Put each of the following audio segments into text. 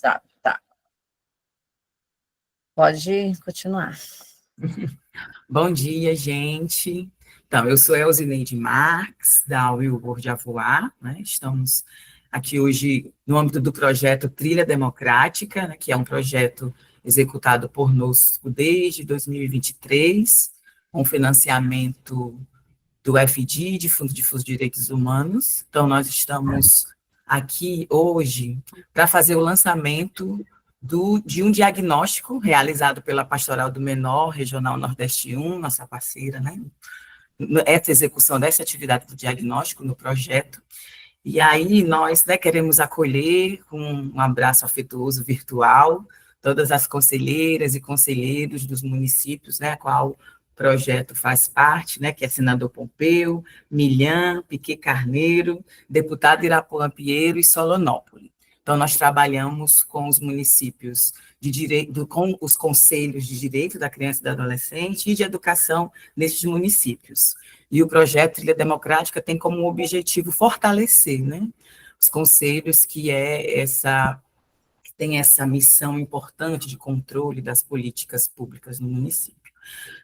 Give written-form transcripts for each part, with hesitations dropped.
Tá. Pode continuar. Bom dia, gente. Então, eu sou Elzineide Marques, da Will World a Voar, né? Estamos aqui hoje no âmbito do projeto Trilha Democrática, né, que é um projeto executado por nós desde 2023, com financiamento do FDI, de Fundo de Direitos Humanos. Então, nós estamos aqui hoje para fazer o lançamento de um diagnóstico realizado pela Pastoral do Menor, Regional Nordeste 1, nossa parceira, né? Essa execução dessa atividade do diagnóstico no projeto. E aí nós, né, queremos acolher com um abraço afetuoso virtual todas as conselheiras e conselheiros dos municípios, né, a qual o projeto faz parte, né, que é senador Pompeu, Milhã, Piquet Carneiro, deputado Irapuã Pinheiro e Solonópole. Então, nós trabalhamos com os municípios de direito, com os conselhos de direito da criança e do adolescente e de educação nesses municípios. E o projeto Trilha Democrática tem como objetivo fortalecer, né, os conselhos tem essa missão importante de controle das políticas públicas no município.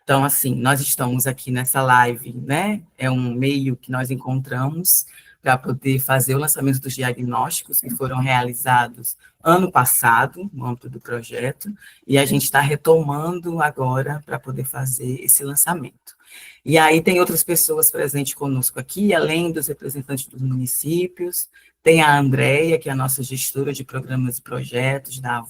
Então, assim, nós estamos aqui nessa live, né, é um meio que nós encontramos para poder fazer o lançamento dos diagnósticos que foram realizados ano passado, no âmbito do projeto, e a gente está retomando agora para poder fazer esse lançamento. E aí tem outras pessoas presentes conosco aqui, além dos representantes dos municípios, tem a Andréia, que é a nossa gestora de programas e projetos da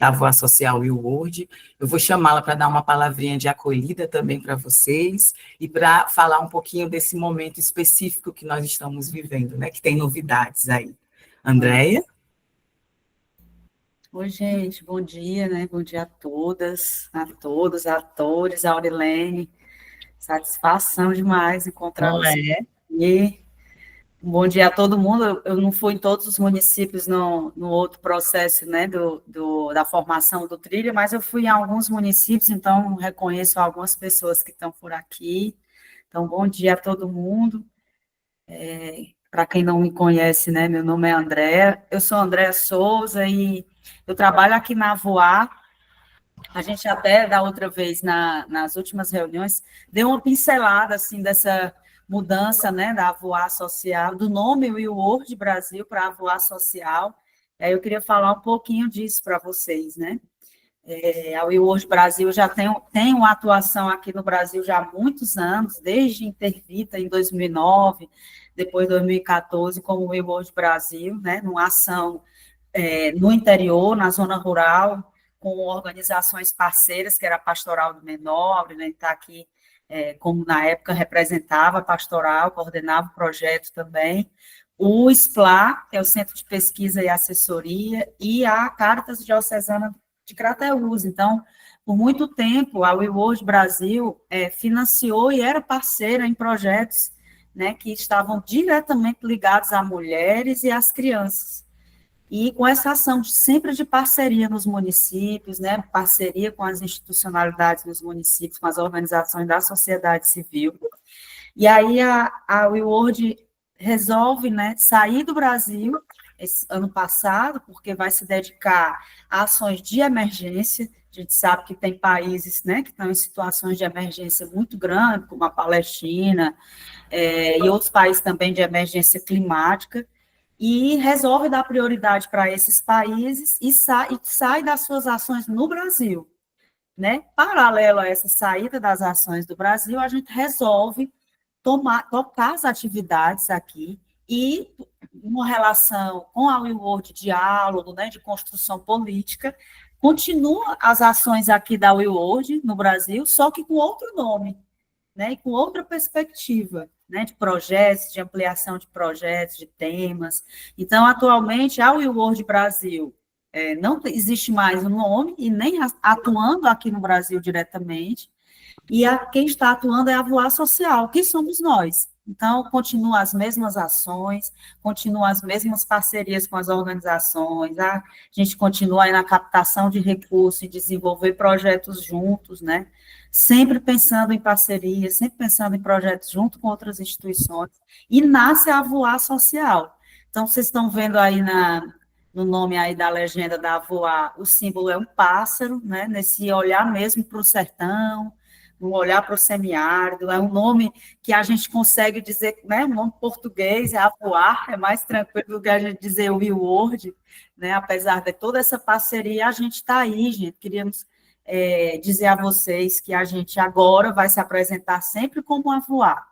Avoar Social e World. Eu vou chamá-la para dar uma palavrinha de acolhida também para vocês e para falar um pouquinho desse momento específico que nós estamos vivendo, né, que tem novidades aí. Andréia? Oi, gente, bom dia, né? Bom dia a todas, a todos, a atores, a Aurilene. Satisfação demais encontrar vocês aqui. Bom dia a todo mundo. Eu não fui em todos os municípios no outro processo, né, da formação do Trilha, mas eu fui em alguns municípios, então reconheço algumas pessoas que estão por aqui. Então, bom dia a todo mundo. Para quem não me conhece, né, meu nome é Andréa. Eu sou Andréa Souza e eu trabalho aqui na Voar. A gente até, da outra vez, nas últimas reuniões, deu uma pincelada, assim, dessa mudança, né, da Voar Social, do nome Will World Brasil para Voar Social. Aí eu queria falar um pouquinho disso para vocês, né. A Will World Brasil já tem uma atuação aqui no Brasil já há muitos anos, desde Intervita, em 2009, depois 2014, como Will World Brasil, né, numa ação no interior, na zona rural, com organizações parceiras, que era a Pastoral do Menor, né, está aqui, como na época representava a pastoral, coordenava o projeto também, o SPLA, que é o Centro de Pesquisa e Assessoria, e a Caritas Diocesana de Crateús. Então, por muito tempo, a Will World Brasil financiou e era parceira em projetos, né, que estavam diretamente ligados a mulheres e às crianças. E com essa ação sempre de parceria nos municípios, né, parceria com as institucionalidades nos municípios, com as organizações da sociedade civil. E aí a Will World resolve, né, sair do Brasil esse ano passado, porque vai se dedicar a ações de emergência. A gente sabe que tem países, né, que estão em situações de emergência muito grande, como a Palestina, e outros países também de emergência climática, e resolve dar prioridade para esses países e sai das suas ações no Brasil, né? Paralelo a essa saída das ações do Brasil, a gente resolve tocar as atividades aqui e uma relação com a Will World, diálogo, né, de construção política, continua as ações aqui da Will World no Brasil, só que com outro nome, né, e com outra perspectiva, né, de projetos, de ampliação de projetos, de temas. Então, atualmente, a Will World Brasil não existe mais o nome, e nem atuando aqui no Brasil diretamente, e quem está atuando é a Voar Social, que somos nós. Então, continuam as mesmas ações, continuam as mesmas parcerias com as organizações, a gente continua aí na captação de recursos e desenvolver projetos juntos, né? Sempre pensando em parceria, sempre pensando em projetos junto com outras instituições, e nasce a Voar Social. Então, vocês estão vendo aí no nome aí da legenda da Avoar, o símbolo é um pássaro, né? Nesse olhar mesmo para o sertão, no olhar para o semiárido, é um nome que a gente consegue dizer, né? O nome português é Avoar, é mais tranquilo do que a gente dizer o Word, né? Apesar de toda essa parceria, a gente está aí, gente. Queríamos dizer a vocês que a gente agora vai se apresentar sempre como Avoar.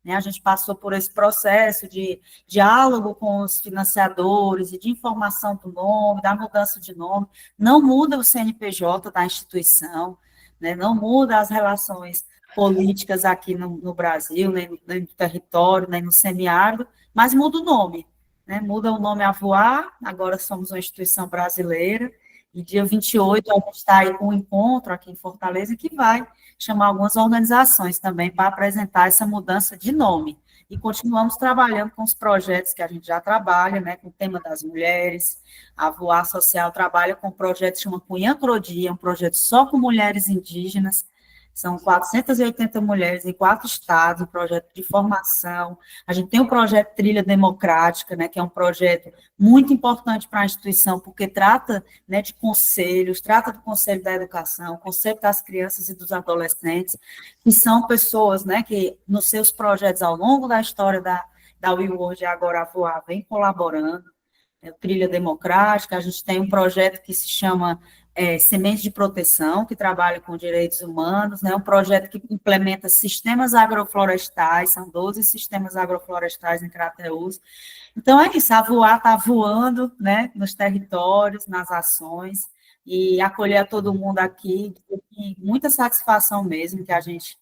Né? A gente passou por esse processo de diálogo com os financiadores e de informação do nome, da mudança de nome. Não muda o CNPJ da instituição, né? Não muda as relações políticas aqui no Brasil, nem no território, nem no semiárido, mas muda o nome. Né? Muda o nome Avoar, agora somos uma instituição brasileira, e dia 28 a gente está aí com um encontro aqui em Fortaleza que vai chamar algumas organizações também para apresentar essa mudança de nome. E continuamos trabalhando com os projetos que a gente já trabalha, né, com o tema das mulheres. A Voar Social trabalha com um projeto que chama Cunhã Crodia, um projeto só com mulheres indígenas. São 480 mulheres em 4 estados, um projeto de formação. A gente tem o projeto Trilha Democrática, né, que é um projeto muito importante para a instituição, porque trata, né, de conselhos, trata do Conselho da Educação, Conselho das Crianças e dos Adolescentes, que são pessoas, né, que nos seus projetos ao longo da história da WeWorld e agora a Voar vem colaborando. Trilha Democrática, a gente tem um projeto que se chama Sementes de Proteção, que trabalha com direitos humanos, né, um projeto que implementa sistemas agroflorestais, são 12 sistemas agroflorestais em Crateús. Então, é isso, a Voar está voando, né, nos territórios, nas ações, e acolher a todo mundo aqui, muita satisfação mesmo, que a gente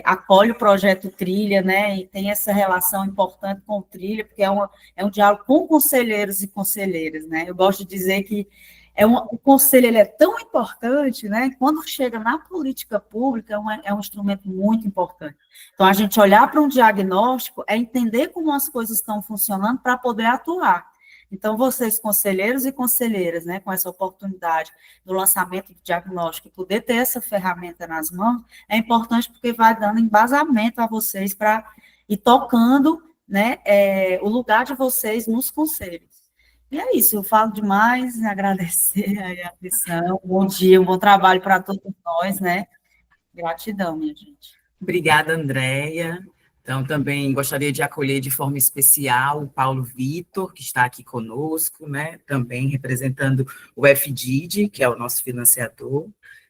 acolhe o projeto Trilha, né, e tem essa relação importante com o Trilha, porque é um diálogo com conselheiros e conselheiras, né, eu gosto de dizer que o conselho ele é tão importante, né, quando chega na política pública, é um instrumento muito importante. Então, a gente olhar para um diagnóstico é entender como as coisas estão funcionando para poder atuar. Então, vocês, conselheiros e conselheiras, né, com essa oportunidade do lançamento do diagnóstico, poder ter essa ferramenta nas mãos, é importante porque vai dando embasamento a vocês para ir tocando, né, o lugar de vocês nos conselhos. E é isso, eu falo demais, agradecer a atenção, bom dia, um bom trabalho para todos nós, né? Gratidão, minha gente. Obrigada, Andréia. Então, também gostaria de acolher de forma especial o Paulo Vitor, que está aqui conosco, né, também representando o FDID, que é o nosso financiador.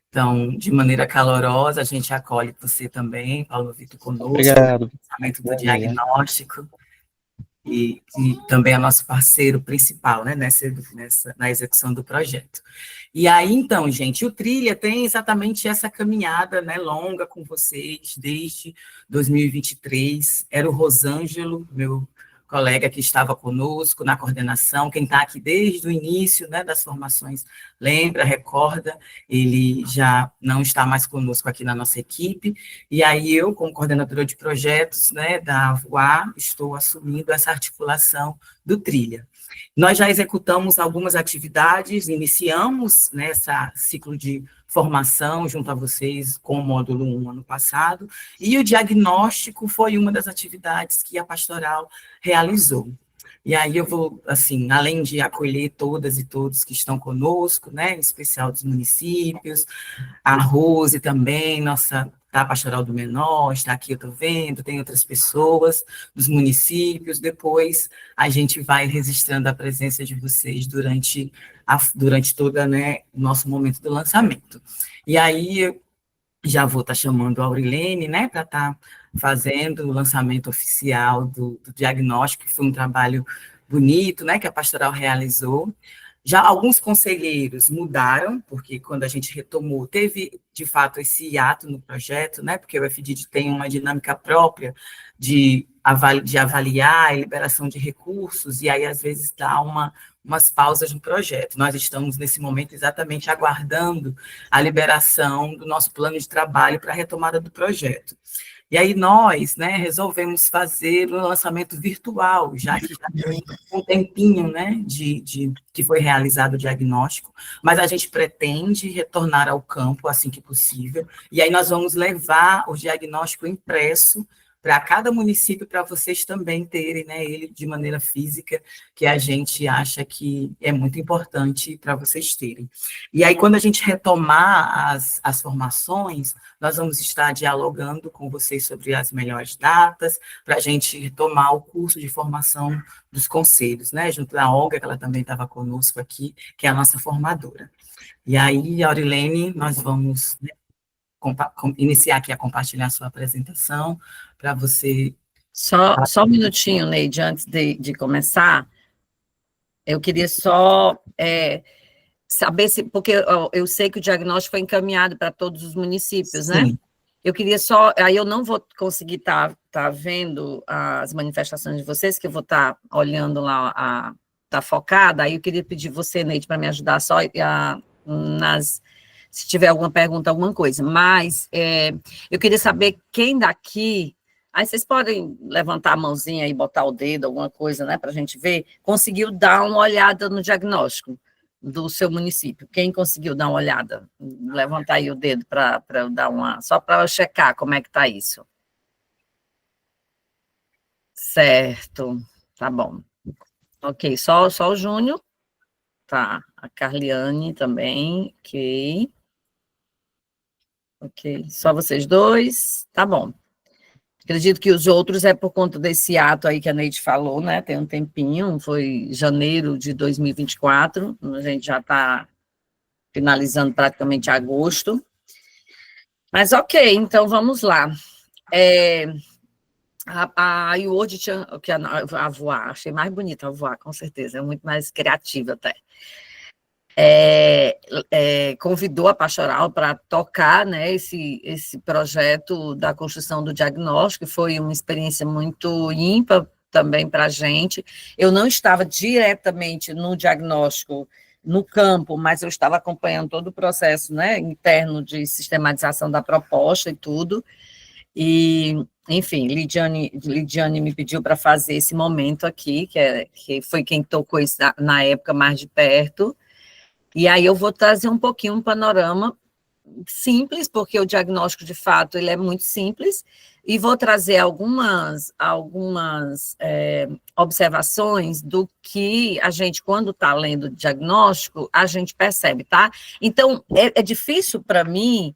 Então, de maneira calorosa, a gente acolhe você também, Paulo Vitor, conosco. Obrigado. No lançamento do diagnóstico. E também é nosso parceiro principal, né, na execução do projeto. E aí, então, gente, o Trilha tem exatamente essa caminhada, né, longa com vocês, desde 2023, era o Rosângelo, meu colega que estava conosco na coordenação, quem está aqui desde o início, né, das formações, lembra, recorda, ele já não está mais conosco aqui na nossa equipe, e aí eu, como coordenadora de projetos, né, da Voar, estou assumindo essa articulação do Trilha. Nós já executamos algumas atividades, iniciamos nessa ciclo de formação junto a vocês com o módulo 1 ano passado, e o diagnóstico foi uma das atividades que a pastoral realizou. E aí eu vou, assim, além de acolher todas e todos que estão conosco, né, em especial dos municípios, a Rose também, nossa da Pastoral do Menor, está aqui, eu estou vendo, tem outras pessoas dos municípios, depois a gente vai registrando a presença de vocês durante todo, né, o nosso momento do lançamento. E aí, eu já vou estar chamando a Aurilene, né, para estar fazendo o lançamento oficial do diagnóstico, que foi um trabalho bonito, né, que a Pastoral realizou. Já alguns conselheiros mudaram, porque quando a gente retomou, teve, de fato, esse hiato no projeto, né, porque o FDID tem uma dinâmica própria de avaliar a liberação de recursos, e aí, às vezes, dá umas pausas no projeto. Nós estamos, nesse momento, exatamente aguardando a liberação do nosso plano de trabalho para a retomada do projeto. E aí nós, né, resolvemos fazer o lançamento virtual, já que já tem um tempinho, né, que foi realizado o diagnóstico, mas a gente pretende retornar ao campo assim que possível, e aí nós vamos levar o diagnóstico impresso para cada município, para vocês também terem, né, ele de maneira física, que a gente acha que é muito importante para vocês terem. E aí, quando a gente retomar as formações, nós vamos estar dialogando com vocês sobre as melhores datas, para a gente retomar o curso de formação dos conselhos, né, junto da Olga, que ela também estava conosco aqui, que é a nossa formadora. E aí, Aurilene, nós vamos, né, iniciar aqui a compartilhar a sua apresentação, para você... Só um minutinho, Neide, antes de começar, eu queria só saber se, porque eu sei que o diagnóstico foi encaminhado para todos os municípios, né? Sim. Eu queria só, aí eu não vou conseguir estar vendo as manifestações de vocês, que eu vou estar olhando lá, tá focada, aí eu queria pedir você, Neide, para me ajudar só se tiver alguma pergunta, alguma coisa, mas eu queria saber quem daqui, aí vocês podem levantar a mãozinha e botar o dedo, alguma coisa, né, para a gente ver, conseguiu dar uma olhada no diagnóstico do seu município. Quem conseguiu dar uma olhada? Levantar aí o dedo para eu dar só para eu checar como é que está isso. Certo, tá bom. Ok, só o Júnior. Tá, a Carliane também, ok. Ok, só vocês dois, tá bom. Acredito que os outros é por conta desse ato aí que a Neide falou, né? Tem um tempinho, foi janeiro de 2024, a gente já está finalizando praticamente agosto. Mas ok, então vamos lá. A iWorld tinha, que a Voar, achei mais bonita a Voar, com certeza, é muito mais criativa até. Convidou a Pastoral para tocar, né, esse projeto da construção do diagnóstico, foi uma experiência muito ímpar também para a gente. Eu não estava diretamente no diagnóstico, no campo, mas eu estava acompanhando todo o processo, né, interno de sistematização da proposta e tudo, e, enfim, Lidiane me pediu para fazer esse momento aqui, que foi quem tocou isso na época mais de perto. E aí eu vou trazer um pouquinho um panorama simples, porque o diagnóstico, de fato, ele é muito simples, e vou trazer algumas observações do que a gente, quando está lendo o diagnóstico, a gente percebe, tá? Então, é difícil para mim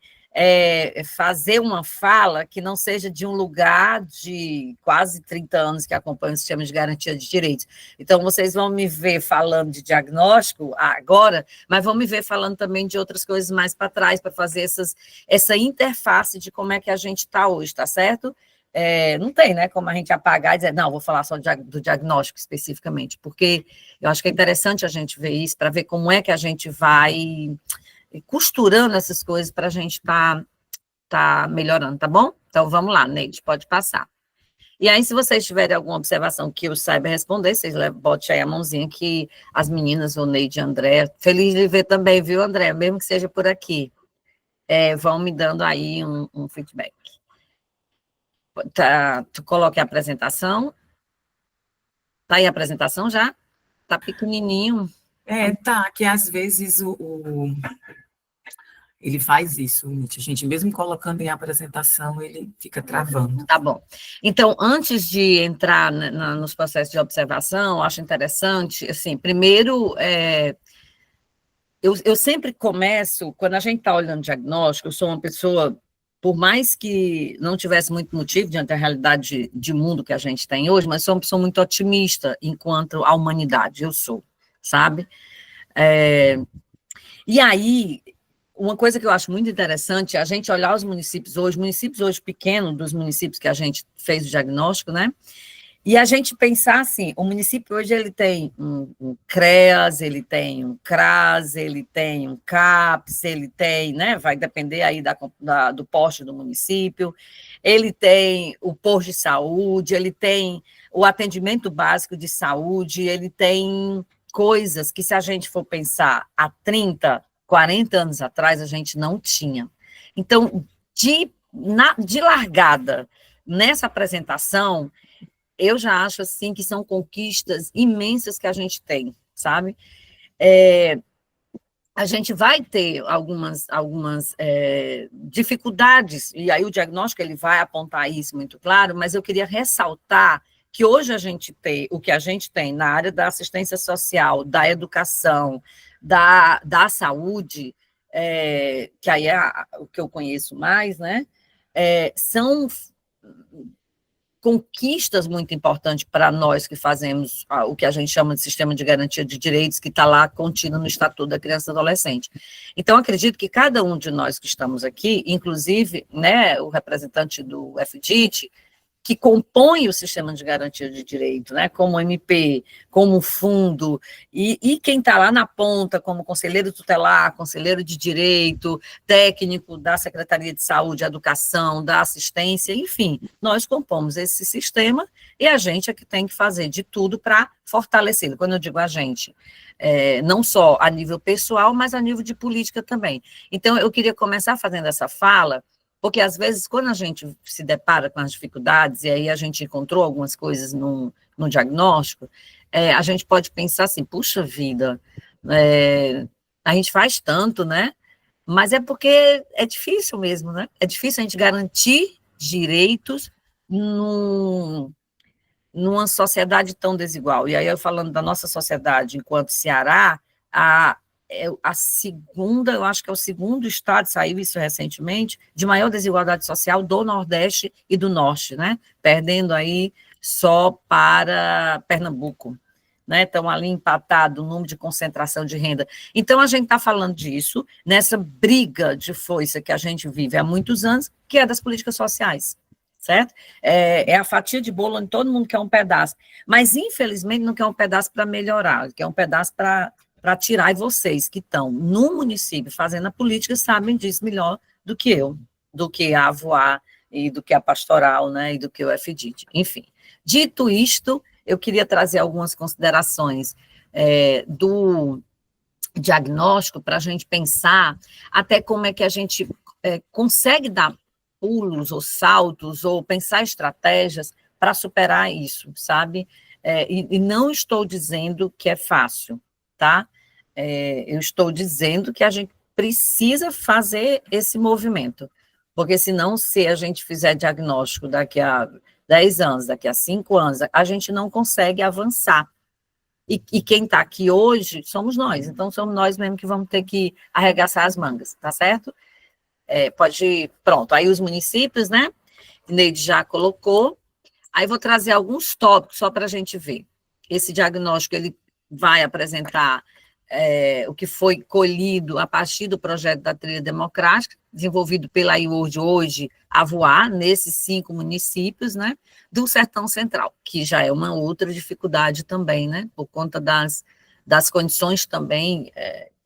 fazer uma fala que não seja de um lugar de quase 30 anos que acompanha o sistema de garantia de direitos. Então, vocês vão me ver falando de diagnóstico agora, mas vão me ver falando também de outras coisas mais para trás, para fazer essa interface de como é que a gente está hoje, tá certo? Não tem, né, como a gente apagar e dizer, não, vou falar só do diagnóstico especificamente, porque eu acho que é interessante a gente ver isso, para ver como é que a gente vai costurando essas coisas para a gente tá melhorando, tá bom? Então, vamos lá, Neide, pode passar. E aí, se vocês tiverem alguma observação que eu saiba responder, vocês botem aí a mãozinha que as meninas, o Neide e André, feliz de ver também, viu, André? Mesmo que seja por aqui, vão me dando aí um feedback. Tá, tu coloque a apresentação. Tá aí a apresentação já? Tá pequenininho. Tá, que às vezes ele faz isso, a gente mesmo colocando em apresentação, ele fica travando. Tá bom. Então, antes de entrar nos processos de observação, acho interessante, assim, primeiro, eu sempre começo, quando a gente está olhando diagnóstico, eu sou uma pessoa, por mais que não tivesse muito motivo diante da realidade de mundo que a gente tem hoje, mas sou uma pessoa muito otimista enquanto a humanidade, eu sou, sabe? E aí, uma coisa que eu acho muito interessante é a gente olhar os municípios hoje pequenos, dos municípios que a gente fez o diagnóstico, né? E a gente pensar assim, o município hoje ele tem um CREAS, ele tem um CRAS, ele tem um CAPS, ele tem, né? Vai depender aí do porte do município, ele tem o posto de saúde, ele tem o atendimento básico de saúde, ele tem coisas que, se a gente for pensar há 30, 40 anos atrás, a gente não tinha. Então, de largada, nessa apresentação, eu já acho, assim, que são conquistas imensas que a gente tem, sabe? a gente vai ter algumas dificuldades, e aí o diagnóstico ele vai apontar isso muito claro, mas eu queria ressaltar que hoje a gente tem, o que a gente tem na área da assistência social, da educação, da saúde, que aí é o que eu conheço mais, né? São conquistas muito importantes para nós que fazemos o que a gente chama de sistema de garantia de direitos, que está lá contido no Estatuto da Criança e do Adolescente. Então, acredito que cada um de nós que estamos aqui, inclusive, né, o representante do FDIT, que compõe o sistema de garantia de direito, né, como MP, como fundo, e quem está lá na ponta, como conselheiro tutelar, conselheiro de direito, técnico da Secretaria de Saúde, Educação, da assistência, enfim, nós compomos esse sistema e a gente é que tem que fazer de tudo para fortalecê-lo. Quando eu digo a gente, não só a nível pessoal, mas a nível de política também. Então, eu queria começar fazendo essa fala, porque, às vezes, quando a gente se depara com as dificuldades, e aí a gente encontrou algumas coisas no diagnóstico, a gente pode pensar assim, puxa vida, a gente faz tanto, né? Mas é porque é difícil mesmo, né? É difícil a gente garantir direitos numa sociedade tão desigual. E aí, eu falando da nossa sociedade enquanto Ceará, a segunda, eu acho que é o segundo estado, saiu isso recentemente, de maior desigualdade social do Nordeste e do Norte, né? Perdendo aí só para Pernambuco, né? Estão ali empatado o número de concentração de renda. Então, a gente está falando disso, nessa briga de foice que a gente vive há muitos anos, que é das políticas sociais, certo? É a fatia de bolo onde todo mundo quer um pedaço, mas, infelizmente, não quer um pedaço para melhorar, quer um pedaço para tirar, e vocês que estão no município fazendo a política sabem disso melhor do que eu, do que a AVOA e do que a Pastoral, né, e do que o FDIT. Enfim, dito isto, eu queria trazer algumas considerações do diagnóstico para a gente pensar até como é que a gente consegue dar pulos ou saltos ou pensar estratégias para superar isso, sabe? E não estou dizendo que é fácil, tá? Eu estou dizendo que a gente precisa fazer esse movimento, porque senão, se a gente fizer diagnóstico daqui a 10 anos, daqui a 5 anos, a gente não consegue avançar. E quem está aqui hoje somos nós, então somos nós mesmo que vamos ter que arregaçar as mangas, tá certo? Pronto, aí os municípios, né? Neide já colocou, aí vou trazer alguns tópicos só para a gente ver. Esse diagnóstico, ele vai apresentar o que foi colhido a partir do projeto da Trilha Democrática, desenvolvido pela IURD hoje, a voar, nesses 5 municípios, né, do Sertão Central, que já é uma outra dificuldade também, né, por conta das condições também,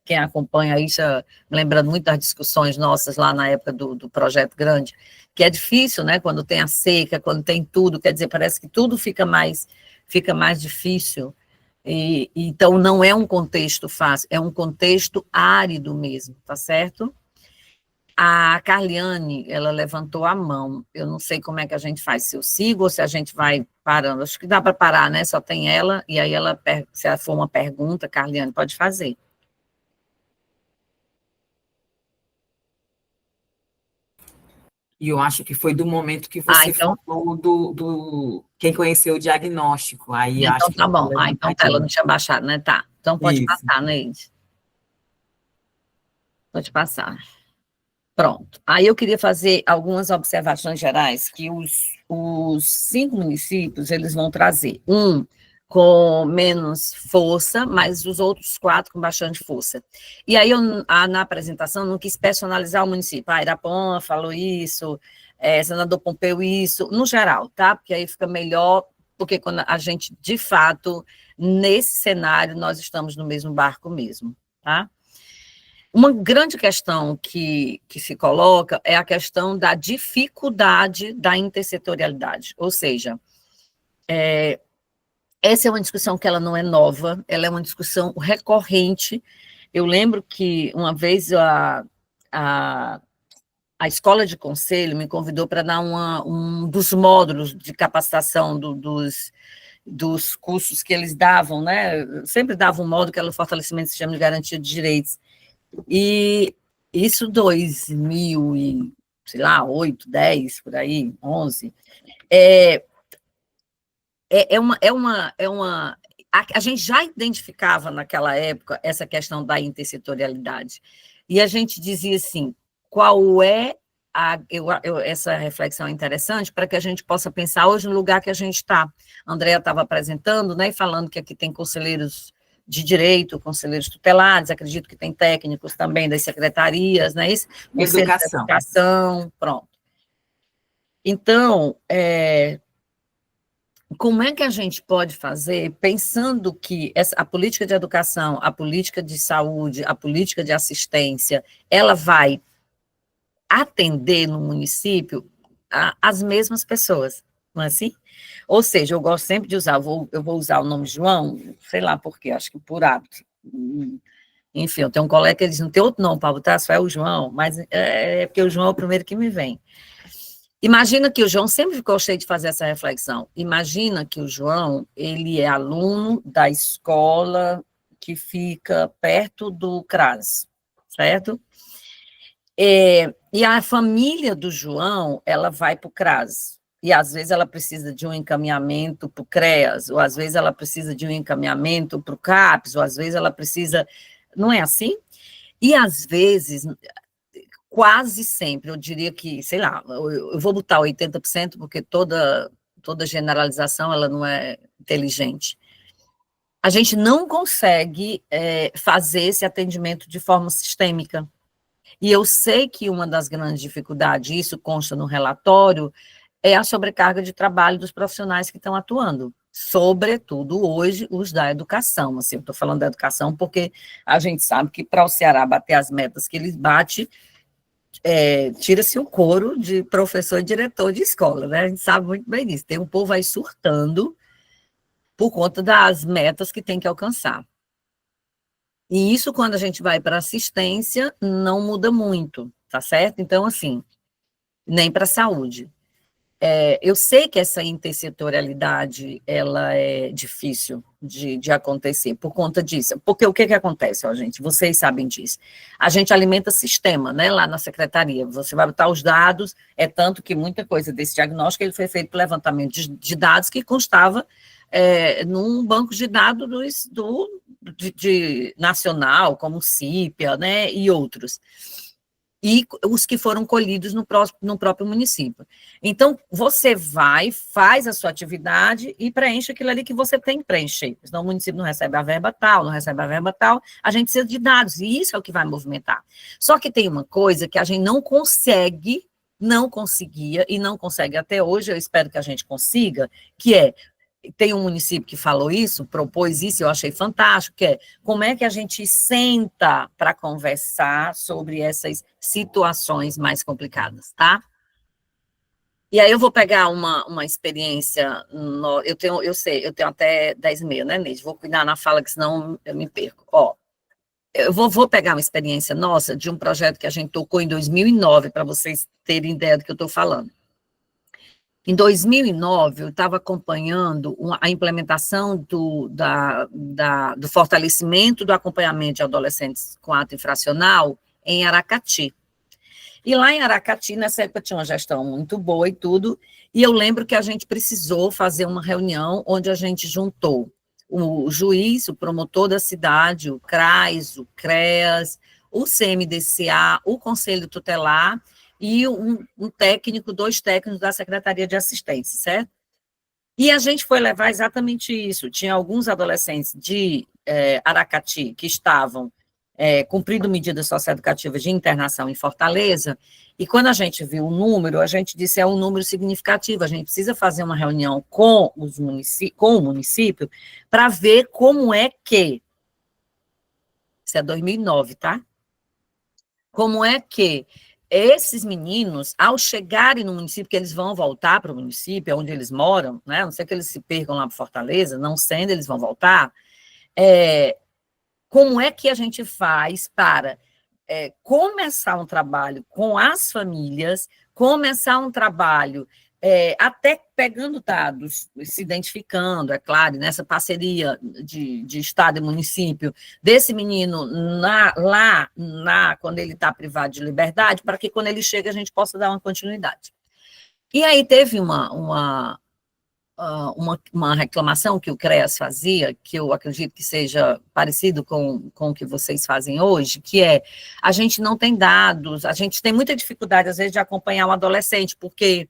quem acompanha isso, lembrando muito das discussões nossas lá na época do Projeto Grande, que é difícil, né, quando tem a seca, quando tem tudo, quer dizer, parece que tudo fica mais difícil. Então, não é um contexto fácil, é um contexto árido mesmo, tá certo? A Carliane, ela levantou a mão, eu não sei como é que a gente faz, se eu sigo ou se a gente vai parando, acho que dá para parar, né, só tem ela, e aí se for uma pergunta, Carliane, pode fazer. E eu acho que foi do momento que você então, falou do quem conheceu o diagnóstico. Aí então acho que tá bom. Então ela não tinha baixado, né? Tá. Então pode isso. passar, Neide. Pode passar. Pronto. Aí eu queria fazer algumas observações gerais que os 5 municípios eles vão trazer. Um com menos força, mas os outros 4 com bastante força. E aí, na apresentação, não quis personalizar o município. Irapuã falou isso, senador Pompeu isso, no geral, tá? Porque aí fica melhor, porque quando a gente, de fato, nesse cenário, nós estamos no mesmo barco mesmo, tá? Uma grande questão que se coloca é a questão da dificuldade da intersetorialidade, ou seja, essa é uma discussão que ela não é nova, ela é uma discussão recorrente. Eu lembro que uma vez a escola de conselho me convidou para dar um dos módulos de capacitação dos cursos que eles davam, né? Sempre davam um módulo que era o fortalecimento do sistema de garantia de direitos. E isso 2000 e, sei lá, 8, 10, por aí, 11, a gente já identificava naquela época essa questão da intersetorialidade. E a gente dizia assim, qual é essa reflexão é interessante para que a gente possa pensar hoje no lugar que a gente está. A Andrea estava apresentando, né, e falando que aqui tem conselheiros de direito, conselheiros tutelares, acredito que tem técnicos também das secretarias, né, isso? Educação, pronto. Então, como é que a gente pode fazer, pensando que a política de educação, a política de saúde, a política de assistência, ela vai atender no município as mesmas pessoas, não é assim? Ou seja, eu gosto sempre de usar, eu vou usar o nome João, sei lá por quê, acho que por hábito. Enfim, eu tenho um colega que diz, não tem outro nome para botar, só é o João, mas é porque o João é o primeiro que me vem. Imagina que o João, sempre gostei de fazer essa reflexão, imagina que o João, ele é aluno da escola que fica perto do CRAS, certo? E a família do João, ela vai para o CRAS, e às vezes ela precisa de um encaminhamento para o CREAS, ou às vezes ela precisa de um encaminhamento para o CAPS, ou às vezes ela precisa... Não é assim? E às vezes, quase sempre, eu diria que, sei lá, eu vou botar 80%, porque toda generalização, ela não é inteligente. A gente não consegue fazer esse atendimento de forma sistêmica. E eu sei que uma das grandes dificuldades, isso consta no relatório, é a sobrecarga de trabalho dos profissionais que estão atuando, sobretudo hoje os da educação. Assim, eu estou falando da educação porque a gente sabe que para o Ceará bater as metas que eles batem, tira-se o couro de professor e diretor de escola, né? A gente sabe muito bem disso. Tem um povo aí surtando por conta das metas que tem que alcançar. E isso, quando a gente vai para assistência, não muda muito, tá certo? Então, assim, nem para a saúde. Eu sei que essa intersetorialidade, ela é difícil de acontecer por conta disso. Porque o que acontece, ó, gente? Vocês sabem disso. A gente alimenta sistema, né, lá na secretaria. Você vai botar os dados, tanto que muita coisa desse diagnóstico ele foi feito por levantamento de dados que constava num banco de dados nacional, como o CIPA, né, e outros. E os que foram colhidos no próprio município. Então, você vai, faz a sua atividade e preenche aquilo ali que você tem que preencher. Senão o município não recebe a verba tal, não recebe a verba tal, a gente precisa de dados, e isso é o que vai movimentar. Só que tem uma coisa que a gente não conseguia, e não consegue até hoje, eu espero que a gente consiga, que tem um município que falou isso, propôs isso, eu achei fantástico, que é como é que a gente senta para conversar sobre essas situações mais complicadas, tá? E aí eu vou pegar uma experiência, eu tenho até 10h30, né, Neide? Vou cuidar na fala, que senão eu me perco. Ó, eu vou pegar uma experiência nossa de um projeto que a gente tocou em 2009, para vocês terem ideia do que eu estou falando. Em 2009, eu estava acompanhando a implementação do fortalecimento do acompanhamento de adolescentes com ato infracional em Aracati. E lá em Aracati, nessa época, tinha uma gestão muito boa e tudo, e eu lembro que a gente precisou fazer uma reunião onde a gente juntou o juiz, o promotor da cidade, o CRAS, o CREAS, o CMDCA, o Conselho Tutelar, e dois técnicos da Secretaria de Assistência, certo? E a gente foi levar exatamente isso. Tinha alguns adolescentes de Aracati que estavam cumprindo medidas socioeducativas de internação em Fortaleza, e quando a gente viu o número, a gente disse, é um número significativo, a gente precisa fazer uma reunião com o município para ver como é que, isso é 2009, tá? Como é que esses meninos, ao chegarem no município, que eles vão voltar para o município, onde eles moram, né? A não ser que eles se percam lá para Fortaleza, não sendo, eles vão voltar. Como é que a gente faz para começar um trabalho com as famílias, começar um trabalho até pegando dados, se identificando, é claro, nessa parceria de Estado e município, desse menino quando ele está privado de liberdade, para que quando ele chega a gente possa dar uma continuidade. E aí teve uma reclamação que o CREAS fazia, que eu acredito que seja parecido com o que vocês fazem hoje, que a gente não tem dados, a gente tem muita dificuldade, às vezes, de acompanhar um adolescente, porque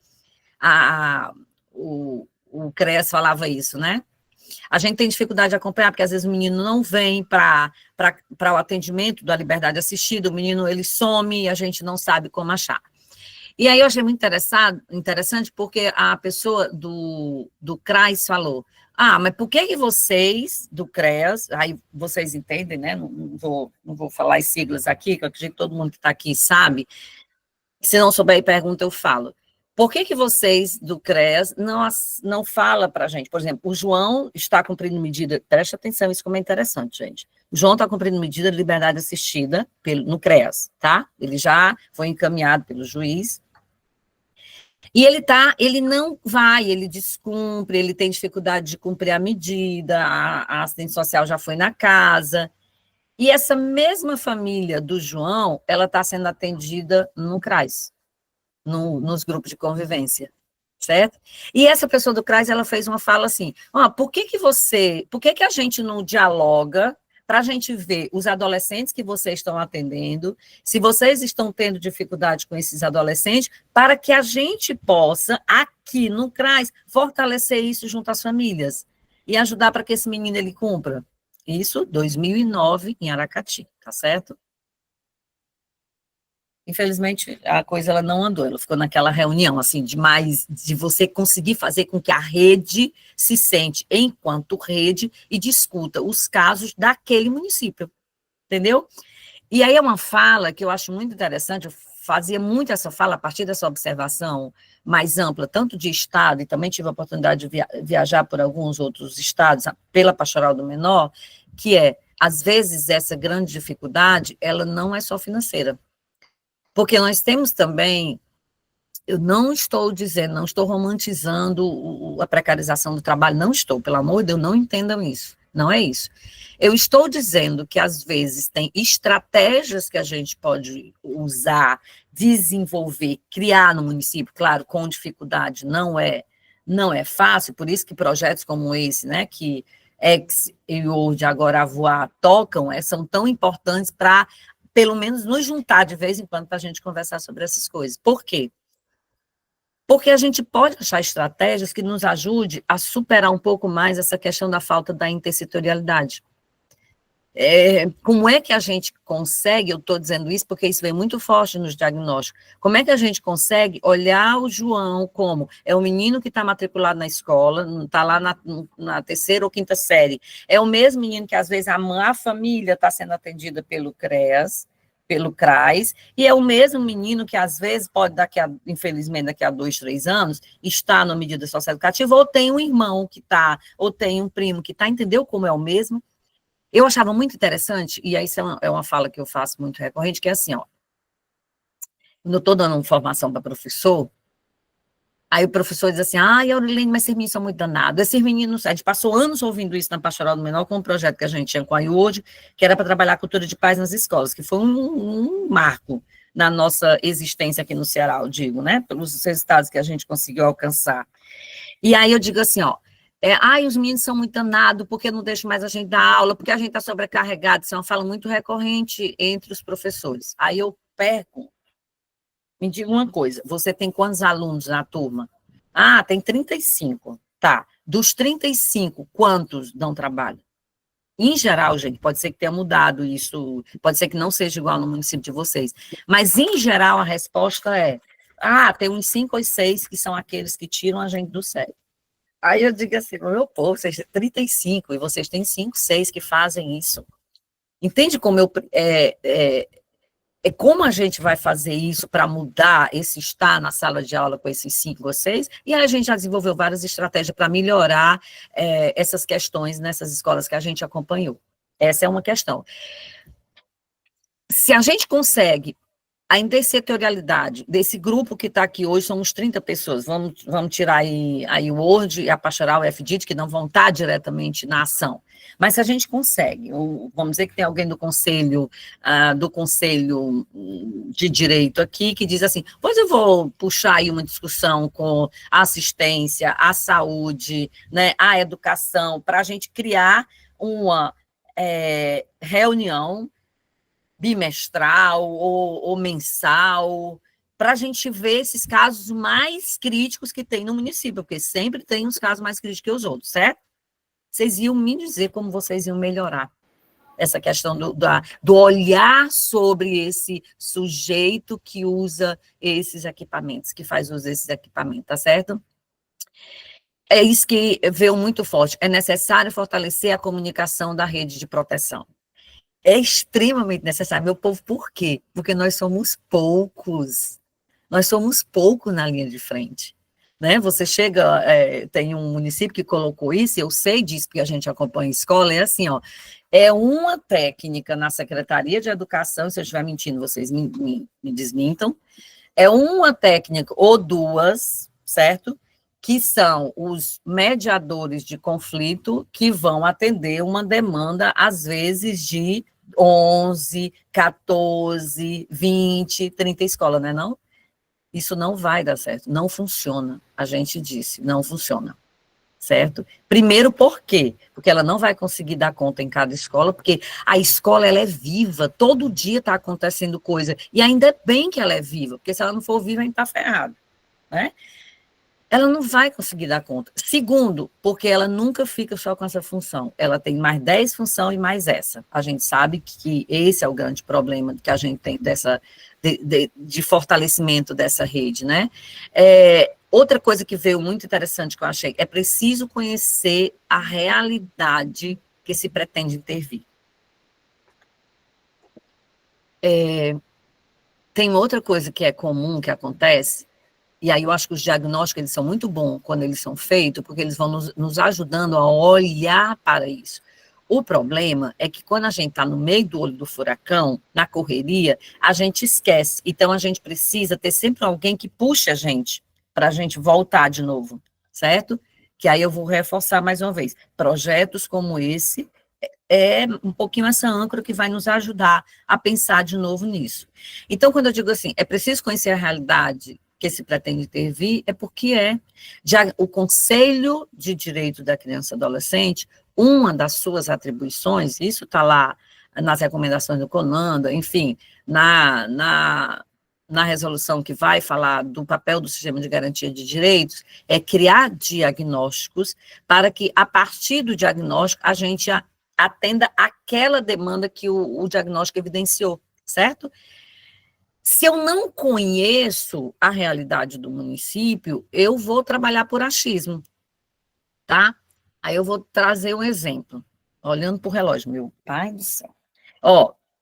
o CREAS falava isso, né? A gente tem dificuldade de acompanhar, porque às vezes o menino não vem para o atendimento da liberdade assistida, o menino ele some e a gente não sabe como achar. E aí eu achei muito interessante, porque a pessoa do CRAS falou, mas por que vocês, do CREAS, aí vocês entendem, né? Não vou falar as siglas aqui, que eu acredito que todo mundo que está aqui sabe, se não souber e pergunta, eu falo. Por que vocês do CREAS não falam para a gente? Por exemplo, o João está cumprindo medida, preste atenção, isso como é interessante, gente. O João está cumprindo medida de liberdade assistida no CREAS, tá? Ele já foi encaminhado pelo juiz. E ele não vai, ele descumpre, ele tem dificuldade de cumprir a medida, a assistente social já foi na casa. E essa mesma família do João, ela está sendo atendida no CRAS. Nos grupos de convivência, certo? E essa pessoa do CRAS, ela fez uma fala assim, por que a gente não dialoga para a gente ver os adolescentes que vocês estão atendendo, se vocês estão tendo dificuldade com esses adolescentes, para que a gente possa, aqui no CRAS, fortalecer isso junto às famílias e ajudar para que esse menino ele cumpra. Isso, 2009, em Aracati, tá certo? Infelizmente, a coisa ela não andou, ela ficou naquela reunião, assim, de você conseguir fazer com que a rede se sente enquanto rede e discuta os casos daquele município, entendeu? E aí é uma fala que eu acho muito interessante, eu fazia muito essa fala a partir dessa observação mais ampla, tanto de Estado, e também tive a oportunidade de viajar por alguns outros estados, pela Pastoral do Menor, que às vezes, essa grande dificuldade, ela não é só financeira. Porque nós temos também, eu não estou romantizando a precarização do trabalho, não estou, pelo amor de Deus, não entendam isso, não é isso. Eu estou dizendo que, às vezes, tem estratégias que a gente pode usar, desenvolver, criar no município, claro, com dificuldade, não é fácil, por isso que projetos como esse, né, que Ex e hoje agora a Voar tocam, são tão importantes para pelo menos nos juntar de vez em quando para a gente conversar sobre essas coisas. Por quê? Porque a gente pode achar estratégias que nos ajude a superar um pouco mais essa questão da falta da intersetorialidade. Como é que a gente consegue, eu estou dizendo isso porque isso vem muito forte nos diagnósticos, como é que a gente consegue olhar o João como o menino que está matriculado na escola, está lá na terceira ou quinta série, é o mesmo menino que às vezes a família está sendo atendida pelo CREAS, pelo CRAS, e é o mesmo menino que às vezes pode, infelizmente, daqui a 2, 3 anos, está na medida socioeducativa, ou tem um irmão que está, ou tem um primo que está, entendeu como é o mesmo? Eu achava muito interessante, e aí isso é uma fala que eu faço muito recorrente, que é assim, quando eu estou dando uma formação para professor, aí o professor diz assim, Aurilene, mas esses meninos são muito danados, esses meninos, a gente passou anos ouvindo isso na Pastoral do Menor, com um projeto que a gente tinha com a IUOD, que era para trabalhar a cultura de paz nas escolas, que foi um marco na nossa existência aqui no Ceará, eu digo, né, pelos resultados que a gente conseguiu alcançar. E aí eu digo assim, os meninos são muito danados, porque não deixam mais a gente dar aula, porque a gente está sobrecarregado, isso é uma fala muito recorrente entre os professores. Aí eu perco, me diga uma coisa, você tem quantos alunos na turma? Tem 35, tá. Dos 35, quantos dão trabalho? Em geral, gente, pode ser que tenha mudado isso, pode ser que não seja igual no município de vocês, mas em geral a resposta tem uns 5 ou 6 que são aqueles que tiram a gente do sério. Aí eu digo assim, meu povo, vocês têm 35 e vocês têm 5, 6 que fazem isso. Entende como como a gente vai fazer isso para mudar esse estar na sala de aula com esses 5 ou 6? E aí a gente já desenvolveu várias estratégias para melhorar essas questões nessas escolas que a gente acompanhou. Essa é uma questão. Se a gente consegue a intersetorialidade desse grupo que está aqui hoje, somos 30 pessoas, vamos tirar aí o Word, a Pastoral e a FDIT, que não vão estar diretamente na ação, mas se a gente consegue, vamos dizer que tem alguém do conselho de direito aqui, que diz assim, pois eu vou puxar aí uma discussão com a assistência, a saúde, né, a educação, para a gente criar uma reunião bimestral ou mensal, para a gente ver esses casos mais críticos que tem no município, porque sempre tem uns casos mais críticos que os outros, certo? Vocês iam me dizer como vocês iam melhorar essa questão do olhar sobre esse sujeito que usa esses equipamentos, que faz uso desses equipamentos, tá certo? É isso que veio muito forte. É necessário fortalecer a comunicação da rede de proteção. É extremamente necessário, meu povo, por quê? Porque nós somos poucos na linha de frente, né? Você chega, tem um município que colocou isso, eu sei disso, porque a gente acompanha a escola, é assim, ó, é uma técnica na Secretaria de Educação, se eu estiver mentindo, vocês me desmintam, é uma técnica ou duas, certo? Que são os mediadores de conflito que vão atender uma demanda, às vezes, de 11, 14, 20, 30 escolas, não é não? Isso não vai dar certo, não funciona, a gente disse, não funciona, certo? Primeiro, por quê? Porque ela não vai conseguir dar conta em cada escola, porque a escola, ela é viva, todo dia está acontecendo coisa, e ainda é bem que ela é viva, porque se ela não for viva, a gente está ferrado, né? Ela não vai conseguir dar conta. Segundo, porque ela nunca fica só com essa função. Ela tem mais 10 funções e mais essa. A gente sabe que esse é o grande problema que a gente tem de fortalecimento dessa rede, né? Outra coisa que veio muito interessante que eu achei, é preciso conhecer a realidade que se pretende intervir. Tem outra coisa que é comum, que acontece, e aí eu acho que os diagnósticos eles são muito bons quando eles são feitos, porque eles vão nos ajudando a olhar para isso. O problema é que quando a gente está no meio do olho do furacão, na correria, a gente esquece. Então, a gente precisa ter sempre alguém que puxe a gente, para a gente voltar de novo, certo? Que aí eu vou reforçar mais uma vez. Projetos como esse é um pouquinho essa âncora que vai nos ajudar a pensar de novo nisso. Então, quando eu digo assim, é preciso conhecer a realidade que se pretende intervir, é porque o Conselho de Direito da Criança e Adolescente, uma das suas atribuições, isso está lá nas recomendações do CONANDA, enfim, na resolução que vai falar do papel do sistema de garantia de direitos, é criar diagnósticos para que, a partir do diagnóstico, a gente atenda aquela demanda que o diagnóstico evidenciou, certo? Se eu não conheço a realidade do município, eu vou trabalhar por achismo, tá? Aí eu vou trazer um exemplo, olhando para o relógio, meu pai do céu.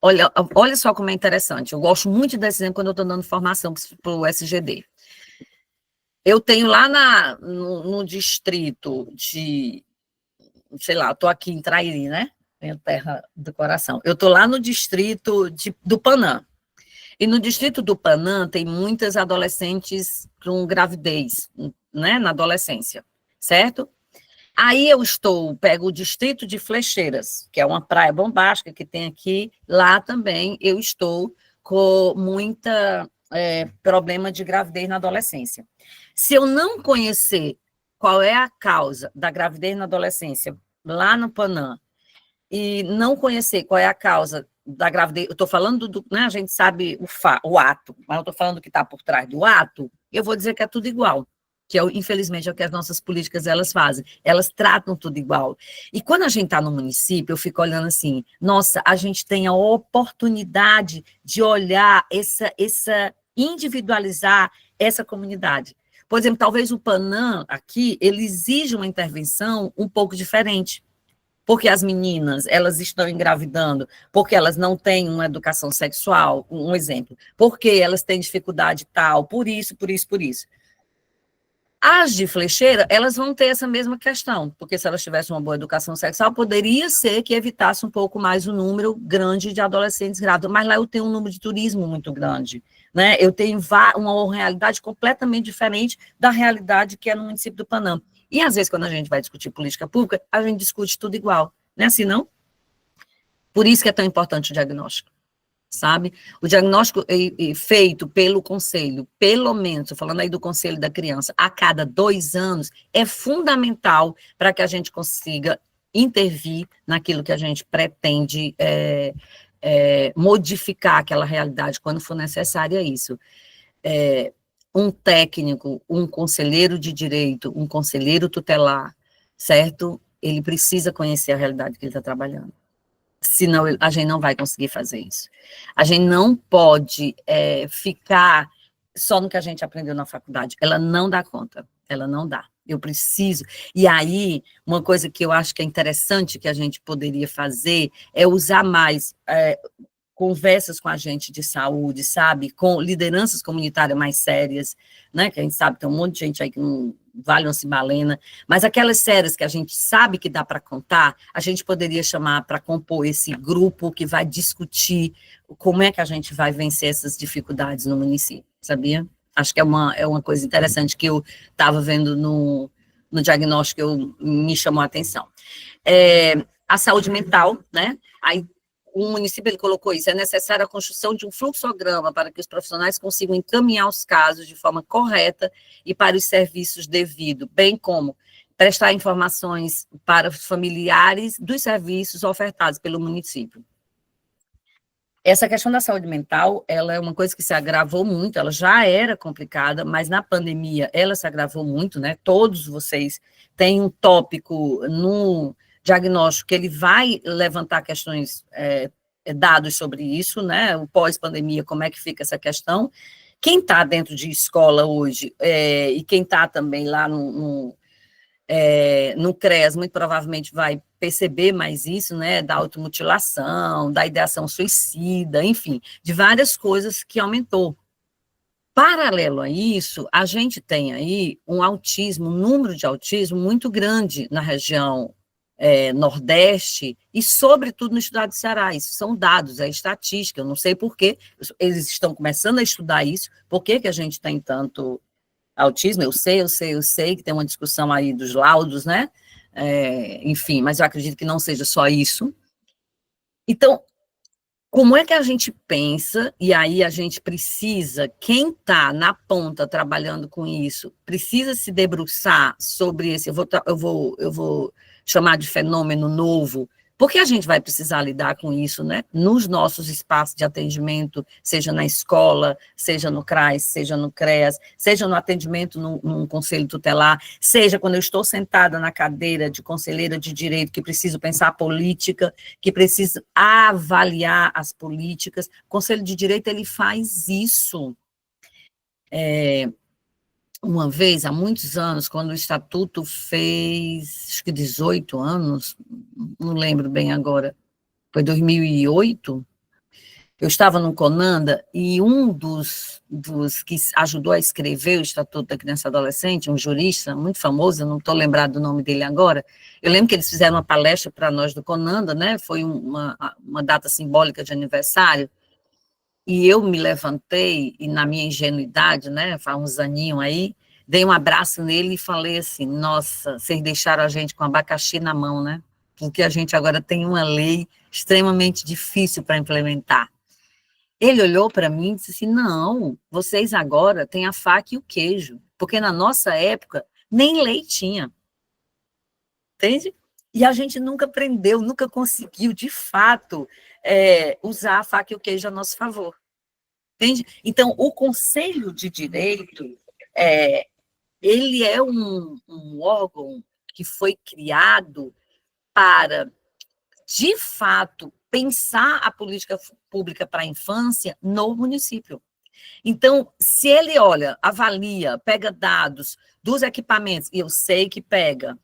Olha só como é interessante, eu gosto muito desse exemplo quando eu estou dando formação para o SGD. Eu tenho lá no distrito de, sei lá, estou aqui em Trairi, né? Minha terra do coração. Eu estou lá no distrito do Panã. E no distrito do Panã tem muitas adolescentes com gravidez, né, na adolescência, certo? Aí pego o distrito de Flecheiras, que é uma praia bombástica que tem aqui, lá também eu estou com muita problema de gravidez na adolescência. Se eu não conhecer qual é a causa da gravidez na adolescência lá no Panã, e não conhecer qual é a causa da gravidez, eu estou falando né, a gente sabe o ato, mas eu estou falando do que está por trás do ato, eu vou dizer que é tudo igual, que infelizmente é o que as nossas políticas elas fazem, elas tratam tudo igual. E quando a gente está no município, eu fico olhando assim, nossa, a gente tem a oportunidade de olhar individualizar essa comunidade. Por exemplo, talvez o Panã aqui, ele exija uma intervenção um pouco diferente, porque as meninas, elas estão engravidando, porque elas não têm uma educação sexual, um exemplo, porque elas têm dificuldade tal, por isso. As de flecheira, elas vão ter essa mesma questão, porque se elas tivessem uma boa educação sexual, poderia ser que evitasse um pouco mais o número grande de adolescentes grávidos, mas lá eu tenho um número de turismo muito grande, né? Eu tenho uma realidade completamente diferente da realidade que é no município do Panamá. E às vezes, quando a gente vai discutir política pública, a gente discute tudo igual, não é assim, não? Por isso que é tão importante o diagnóstico. Sabe? O diagnóstico feito pelo conselho, pelo menos, estou falando aí do conselho da criança, a cada 2 anos, é fundamental para que a gente consiga intervir naquilo que a gente pretende modificar aquela realidade quando for necessária isso. Um técnico, um conselheiro de direito, um conselheiro tutelar, certo? Ele precisa conhecer a realidade que ele está trabalhando. Senão a gente não vai conseguir fazer isso. A gente não pode ficar só no que a gente aprendeu na faculdade. Ela não dá conta, ela não dá. Eu preciso. E aí, uma coisa que eu acho que é interessante que a gente poderia fazer é usar mais conversas com a gente de saúde, sabe? Com lideranças comunitárias mais sérias, né? Que a gente sabe que tem um monte de gente aí que não vale uma cibalena, mas aquelas sérias que a gente sabe que dá para contar, a gente poderia chamar para compor esse grupo que vai discutir como é que a gente vai vencer essas dificuldades no município, sabia? Acho que é uma coisa interessante que eu estava vendo no diagnóstico, me chamou a atenção. A saúde mental, né? Aí o município ele colocou isso, é necessária a construção de um fluxograma para que os profissionais consigam encaminhar os casos de forma correta e para os serviços devidos, bem como prestar informações para os familiares dos serviços ofertados pelo município. Essa questão da saúde mental, ela é uma coisa que se agravou muito, ela já era complicada, mas na pandemia ela se agravou muito, né? Todos vocês têm um tópico no diagnóstico que ele vai levantar questões, dados sobre isso, né? O pós-pandemia, como é que fica essa questão? Quem está dentro de escola hoje, e quem está também lá no CREAS, muito provavelmente vai perceber mais isso, né? Da automutilação, da ideação suicida, enfim, de várias coisas que aumentou. Paralelo a isso, a gente tem aí um autismo, um número de autismo muito grande na região Nordeste e, sobretudo, no estado do Ceará. Isso são dados, é estatística, eu não sei por quê, eles estão começando a estudar isso, por que a gente tem tanto autismo, eu sei que tem uma discussão aí dos laudos, né? Enfim, mas eu acredito que não seja só isso. Então, como é que a gente pensa, e aí a gente precisa, quem está na ponta trabalhando com isso, precisa se debruçar sobre esse, eu vou chamar de fenômeno novo, porque a gente vai precisar lidar com isso, né? Nos nossos espaços de atendimento, seja na escola, seja no CRAS, seja no CREAS, seja no atendimento num conselho tutelar, seja quando eu estou sentada na cadeira de conselheira de direito, que preciso pensar a política, que preciso avaliar as políticas. O conselho de direito, ele faz isso. Uma vez, há muitos anos, quando o Estatuto fez, acho que 18 anos, não lembro bem agora, foi 2008, eu estava no Conanda e um dos que ajudou a escrever o Estatuto da Criança e Adolescente, um jurista muito famoso, eu não estou lembrado do nome dele agora, eu lembro que eles fizeram uma palestra para nós do Conanda, né, foi uma data simbólica de aniversário, e eu me levantei, e na minha ingenuidade, né, faz uns aninhos aí, dei um abraço nele e falei assim, nossa, vocês deixaram a gente com abacaxi na mão, né? Porque a gente agora tem uma lei extremamente difícil para implementar. Ele olhou para mim e disse assim, não, vocês agora têm a faca e o queijo, porque na nossa época nem lei tinha. Entende? E a gente nunca aprendeu, nunca conseguiu, de fato, usar a faca e o queijo a nosso favor. Entende? Então, o Conselho de Direito, ele é um órgão que foi criado para, de fato, pensar a política pública para a infância no município. Então, se ele olha, avalia, pega dados dos equipamentos, e eu sei que pega,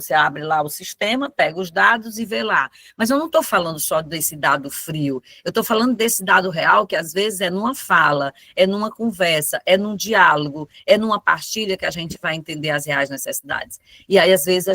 Você abre lá o sistema, pega os dados e vê lá. Mas eu não estou falando só desse dado frio, eu estou falando desse dado real, que às vezes é numa fala, é numa conversa, é num diálogo, é numa partilha que a gente vai entender as reais necessidades. E aí, às vezes,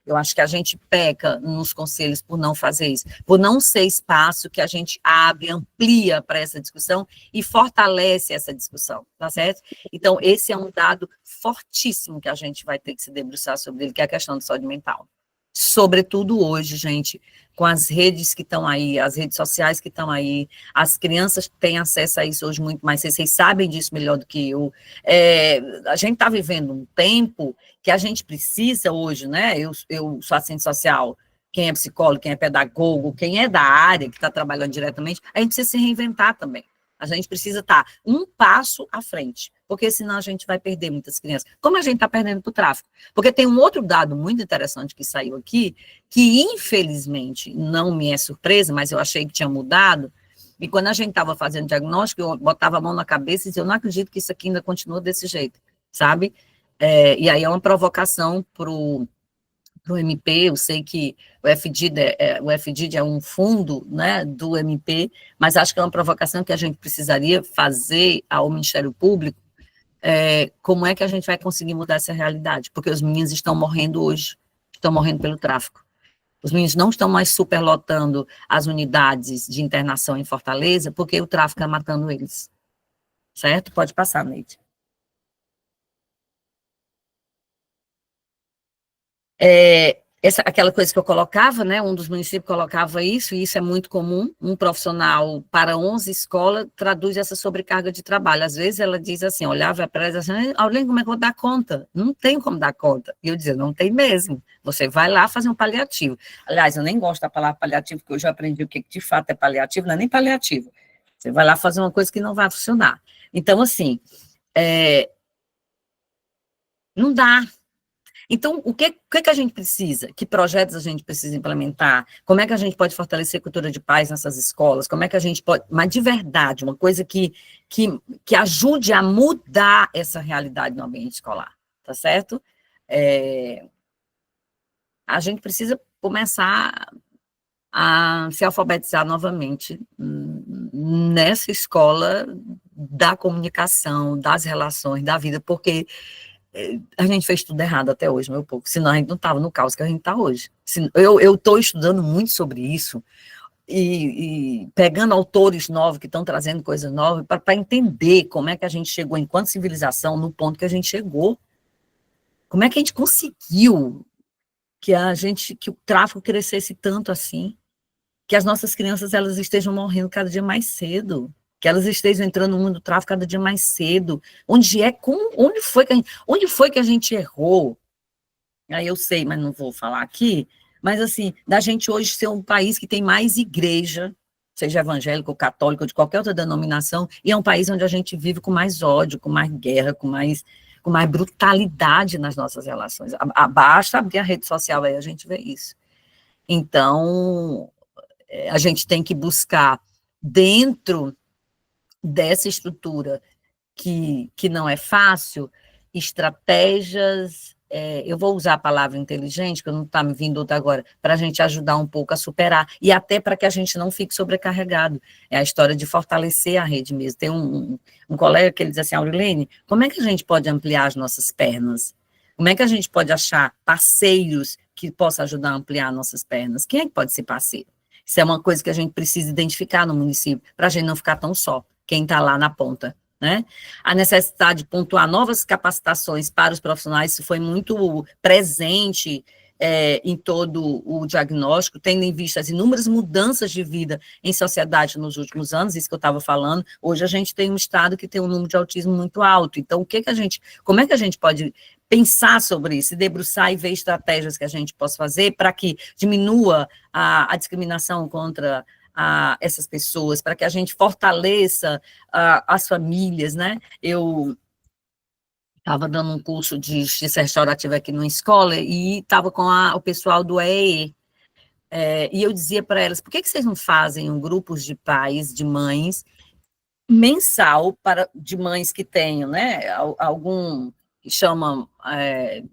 eu acho que a gente peca nos conselhos por não fazer isso, por não ser espaço que a gente abre, amplia para essa discussão e fortalece essa discussão, tá certo? Então, esse é um dado fortíssimo que a gente vai ter que se debruçar sobre ele, que é a questão de saúde mental. Sobretudo hoje, gente, com as redes que estão aí, as redes sociais que estão aí, as crianças têm acesso a isso hoje muito mais, vocês sabem disso melhor do que eu. A gente está vivendo um tempo que a gente precisa hoje, né? Eu sou assistente social, quem é psicólogo, quem é pedagogo, quem é da área, que está trabalhando diretamente, a gente precisa se reinventar também. A gente precisa estar um passo à frente, porque senão a gente vai perder muitas crianças. Como a gente está perdendo para o tráfico? Porque tem um outro dado muito interessante que saiu aqui, que infelizmente não me é surpresa, mas eu achei que tinha mudado, e quando a gente estava fazendo diagnóstico, eu botava a mão na cabeça e dizia, eu não acredito que isso aqui ainda continua desse jeito, sabe? E aí é uma provocação para o MP, eu sei que o FDID é um fundo, né, do MP, mas acho que é uma provocação que a gente precisaria fazer ao Ministério Público, como é que a gente vai conseguir mudar essa realidade? Porque os meninos estão morrendo hoje, estão morrendo pelo tráfico. Os meninos não estão mais superlotando as unidades de internação em Fortaleza, porque o tráfico está matando eles. Certo? Pode passar, Neide. Aquela coisa que eu colocava, né, um dos municípios colocava isso, e isso é muito comum, um profissional para 11 escolas traduz essa sobrecarga de trabalho. Às vezes ela diz assim, olhava para ela e dizia assim, Aurelene, como é que eu vou dar conta? Não tem como dar conta. E eu dizia, não tem mesmo, você vai lá fazer um paliativo. Aliás, eu nem gosto da palavra paliativo, porque eu já aprendi o que de fato é paliativo, não é nem paliativo. Você vai lá fazer uma coisa que não vai funcionar. Então, assim, não dá. Então, o que a gente precisa? Que projetos a gente precisa implementar? Como é que a gente pode fortalecer a cultura de paz nessas escolas? Como é que a gente pode... Mas, de verdade, uma coisa que ajude a mudar essa realidade no ambiente escolar, tá certo? A gente precisa começar a se alfabetizar novamente nessa escola da comunicação, das relações, da vida, porque... a gente fez tudo errado até hoje, meu povo, senão a gente não estava no caos que a gente está hoje. Eu estou estudando muito sobre isso, e pegando autores novos que estão trazendo coisas novas, para entender como é que a gente chegou, enquanto civilização, no ponto que a gente chegou. Como é que a gente conseguiu que o tráfico crescesse tanto assim, que as nossas crianças elas estejam morrendo cada dia mais cedo, que elas estejam entrando no mundo do tráfico cada dia mais cedo. Onde foi que a gente errou? Aí eu sei, mas não vou falar aqui, mas assim, da gente hoje ser um país que tem mais igreja, seja evangélico, católico, de qualquer outra denominação, e é um país onde a gente vive com mais ódio, com mais guerra, com mais brutalidade nas nossas relações. Basta abrir a rede social aí, a gente vê isso. Então, a gente tem que buscar dentro dessa estrutura que não é fácil, estratégias, eu vou usar a palavra inteligente, que não está me vindo outra agora, para a gente ajudar um pouco a superar, e até para que a gente não fique sobrecarregado. É a história de fortalecer a rede mesmo. Tem um colega que ele diz assim, Aurelene, como é que a gente pode ampliar as nossas pernas? Como é que a gente pode achar parceiros que possam ajudar a ampliar nossas pernas? Quem é que pode ser parceiro? Isso é uma coisa que a gente precisa identificar no município, para a gente não ficar tão só, quem está lá na ponta, né? A necessidade de pontuar novas capacitações para os profissionais, isso foi muito presente em todo o diagnóstico, tendo em vista as inúmeras mudanças de vida em sociedade nos últimos anos, isso que eu estava falando. Hoje a gente tem um estado que tem um número de autismo muito alto, então como é que a gente pode pensar sobre isso, debruçar e ver estratégias que a gente possa fazer para que diminua a discriminação contra essas pessoas, para que a gente fortaleça as famílias, né? Eu estava dando um curso de justiça restaurativa aqui numa escola e estava com o pessoal do EE, e eu dizia para elas, por que vocês não fazem um grupo de pais, de mães, mensal, de mães que tenham, né, algum que chamam,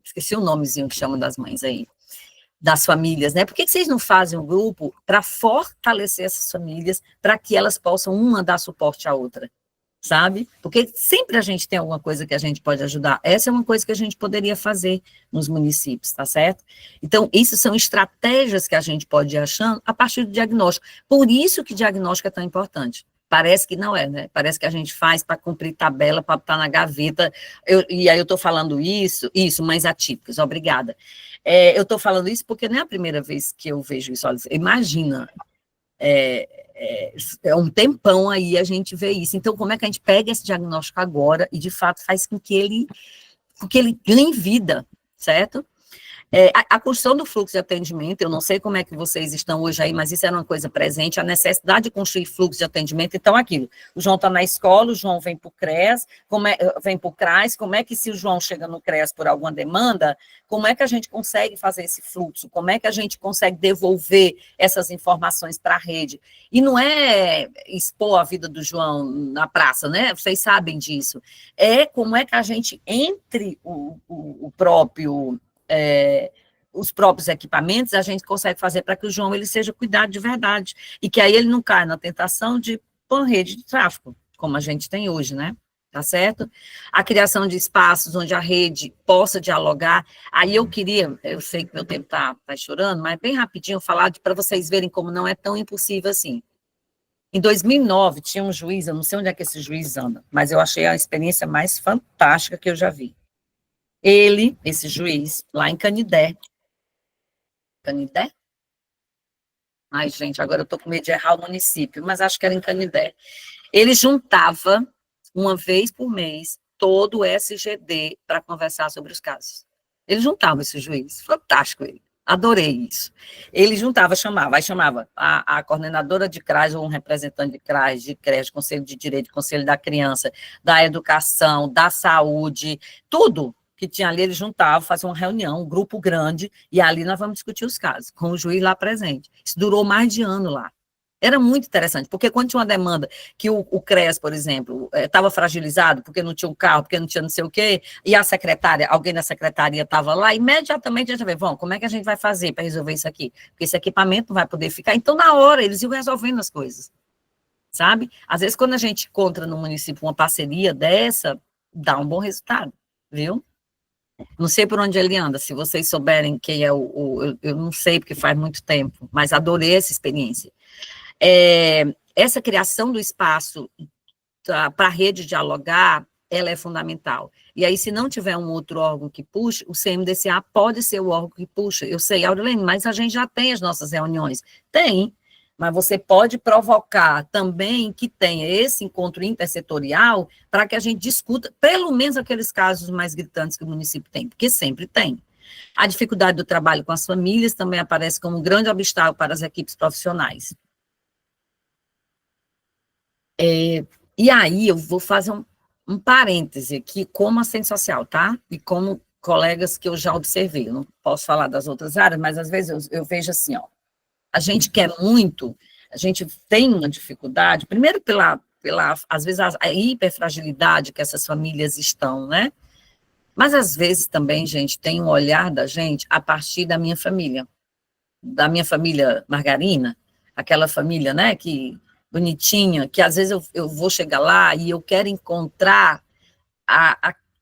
esqueci o nomezinho que chamam das mães aí, das famílias, né? Por que vocês não fazem um grupo para fortalecer essas famílias, para que elas possam uma dar suporte à outra, sabe? Porque sempre a gente tem alguma coisa que a gente pode ajudar. Essa é uma coisa que a gente poderia fazer nos municípios, tá certo? Então, isso são estratégias que a gente pode ir achando a partir do diagnóstico. Por isso que diagnóstico é tão importante. Parece que não é, né? Parece que a gente faz para cumprir tabela, para estar na gaveta. E aí eu estou falando isso, mães atípicas, obrigada. Eu estou falando isso porque não é a primeira vez que eu vejo isso. Olha, imagina, é um tempão aí a gente vê isso. Então, como é que a gente pega esse diagnóstico agora e, de fato, faz com que ele ganhe vida, certo? A construção do fluxo de atendimento, eu não sei como é que vocês estão hoje aí, mas isso era uma coisa presente, a necessidade de construir fluxo de atendimento. Então, aquilo, o João está na escola, o João vem para o CRES, vem para o CRAS, como é que se o João chega no CRES por alguma demanda, como é que a gente consegue fazer esse fluxo, como é que a gente consegue devolver essas informações para a rede? E não é expor a vida do João na praça, né? Vocês sabem disso. Como é que a gente, entre os próprios equipamentos, a gente consegue fazer para que o João ele seja cuidado de verdade, e que aí ele não caia na tentação de pôr rede de tráfego, como a gente tem hoje, né? Tá certo? A criação de espaços onde a rede possa dialogar. Aí eu sei que meu tempo tá chorando, mas bem rapidinho falar para vocês verem como não é tão impossível assim. Em 2009, tinha um juiz, eu não sei onde é que esse juiz anda, mas eu achei a experiência mais fantástica que eu já vi. Esse juiz, lá em Canidé. Canidé? Ai, gente, agora eu estou com medo de errar o município, mas acho que era em Canidé. Ele juntava, uma vez por mês, todo o SGD para conversar sobre os casos. Ele juntava esse juiz, fantástico ele. Adorei isso. Ele chamava a coordenadora de CRAS, ou um representante de CRAS, de CRES, Conselho de Direito, Conselho da Criança, da Educação, da Saúde, tudo que tinha ali, ele juntava, fazia uma reunião, um grupo grande, e ali nós vamos discutir os casos, com o juiz lá presente. Isso durou mais de ano lá. Era muito interessante, porque quando tinha uma demanda que o CRES, por exemplo, estava fragilizado, porque não tinha um carro, porque não tinha não sei o quê, e a secretária, alguém da secretaria estava lá, imediatamente a gente vai, como é que a gente vai fazer para resolver isso aqui? Porque esse equipamento não vai poder ficar. Então, na hora, eles iam resolvendo as coisas, sabe? Às vezes, quando a gente encontra no município uma parceria dessa, dá um bom resultado, viu? Não sei por onde ele anda, se vocês souberem quem é eu não sei, porque faz muito tempo, mas adorei essa experiência. Essa criação do espaço para a rede dialogar, ela é fundamental. E aí, se não tiver um outro órgão que puxe, o CMDCA pode ser o órgão que puxa. Eu sei, Aurilene, mas a gente já tem as nossas reuniões. Tem, mas você pode provocar também que tenha esse encontro intersetorial para que a gente discuta, pelo menos aqueles casos mais gritantes que o município tem, porque sempre tem. A dificuldade do trabalho com as famílias também aparece como um grande obstáculo para as equipes profissionais. E aí eu vou fazer um parêntese aqui, como assistente social, tá? E como colegas que eu já observei, eu não posso falar das outras áreas, mas às vezes eu vejo assim, ó, a gente quer muito, a gente tem uma dificuldade, primeiro às vezes, a hiperfragilidade que essas famílias estão, né? Mas, às vezes, também, gente, tem um olhar da gente a partir da minha família Margarina, aquela família, né, que bonitinha, que às vezes eu vou chegar lá e eu quero encontrar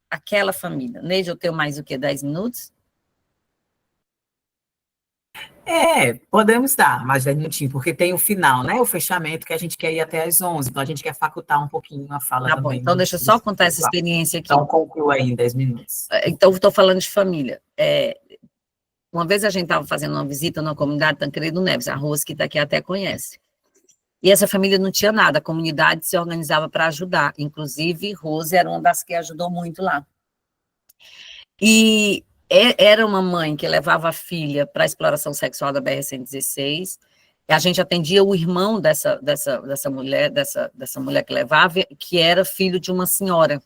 aquela família. Neide, eu tenho mais o quê, 10 minutos? Podemos dar mais 10 minutinhos, porque tem o final, né? O fechamento, que a gente quer ir até às 11, então a gente quer facultar um pouquinho a fala também. Tá bom, então deixa eu só contar essa experiência aqui. Então, conclua aí em 10 minutos. Então, estou falando de família. Uma vez a gente estava fazendo uma visita numa comunidade Tancredo Neves, a Rose, que daqui até conhece. E essa família não tinha nada, a comunidade se organizava para ajudar. Inclusive, Rose era uma das que ajudou muito lá. E era uma mãe que levava a filha para a exploração sexual da BR-116, e a gente atendia o irmão dessa mulher que levava, que era filho de uma senhora.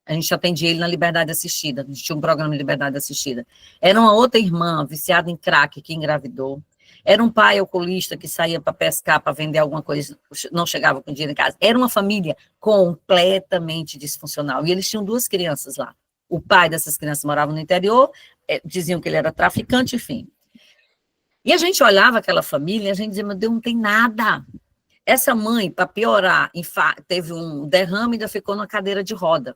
A gente atendia ele na Liberdade Assistida, a gente tinha um programa de Liberdade Assistida. Era uma outra irmã, viciada em crack, que engravidou. Era um pai alcoolista que saía para pescar, para vender alguma coisa, não chegava com dinheiro em casa. Era uma família completamente disfuncional, e eles tinham 2 crianças lá. o pai dessas crianças morava no interior, diziam que ele era traficante, enfim. E a gente olhava aquela família e a gente dizia, meu Deus, não tem nada. Essa mãe, para piorar, teve um derrame e ainda ficou numa cadeira de roda.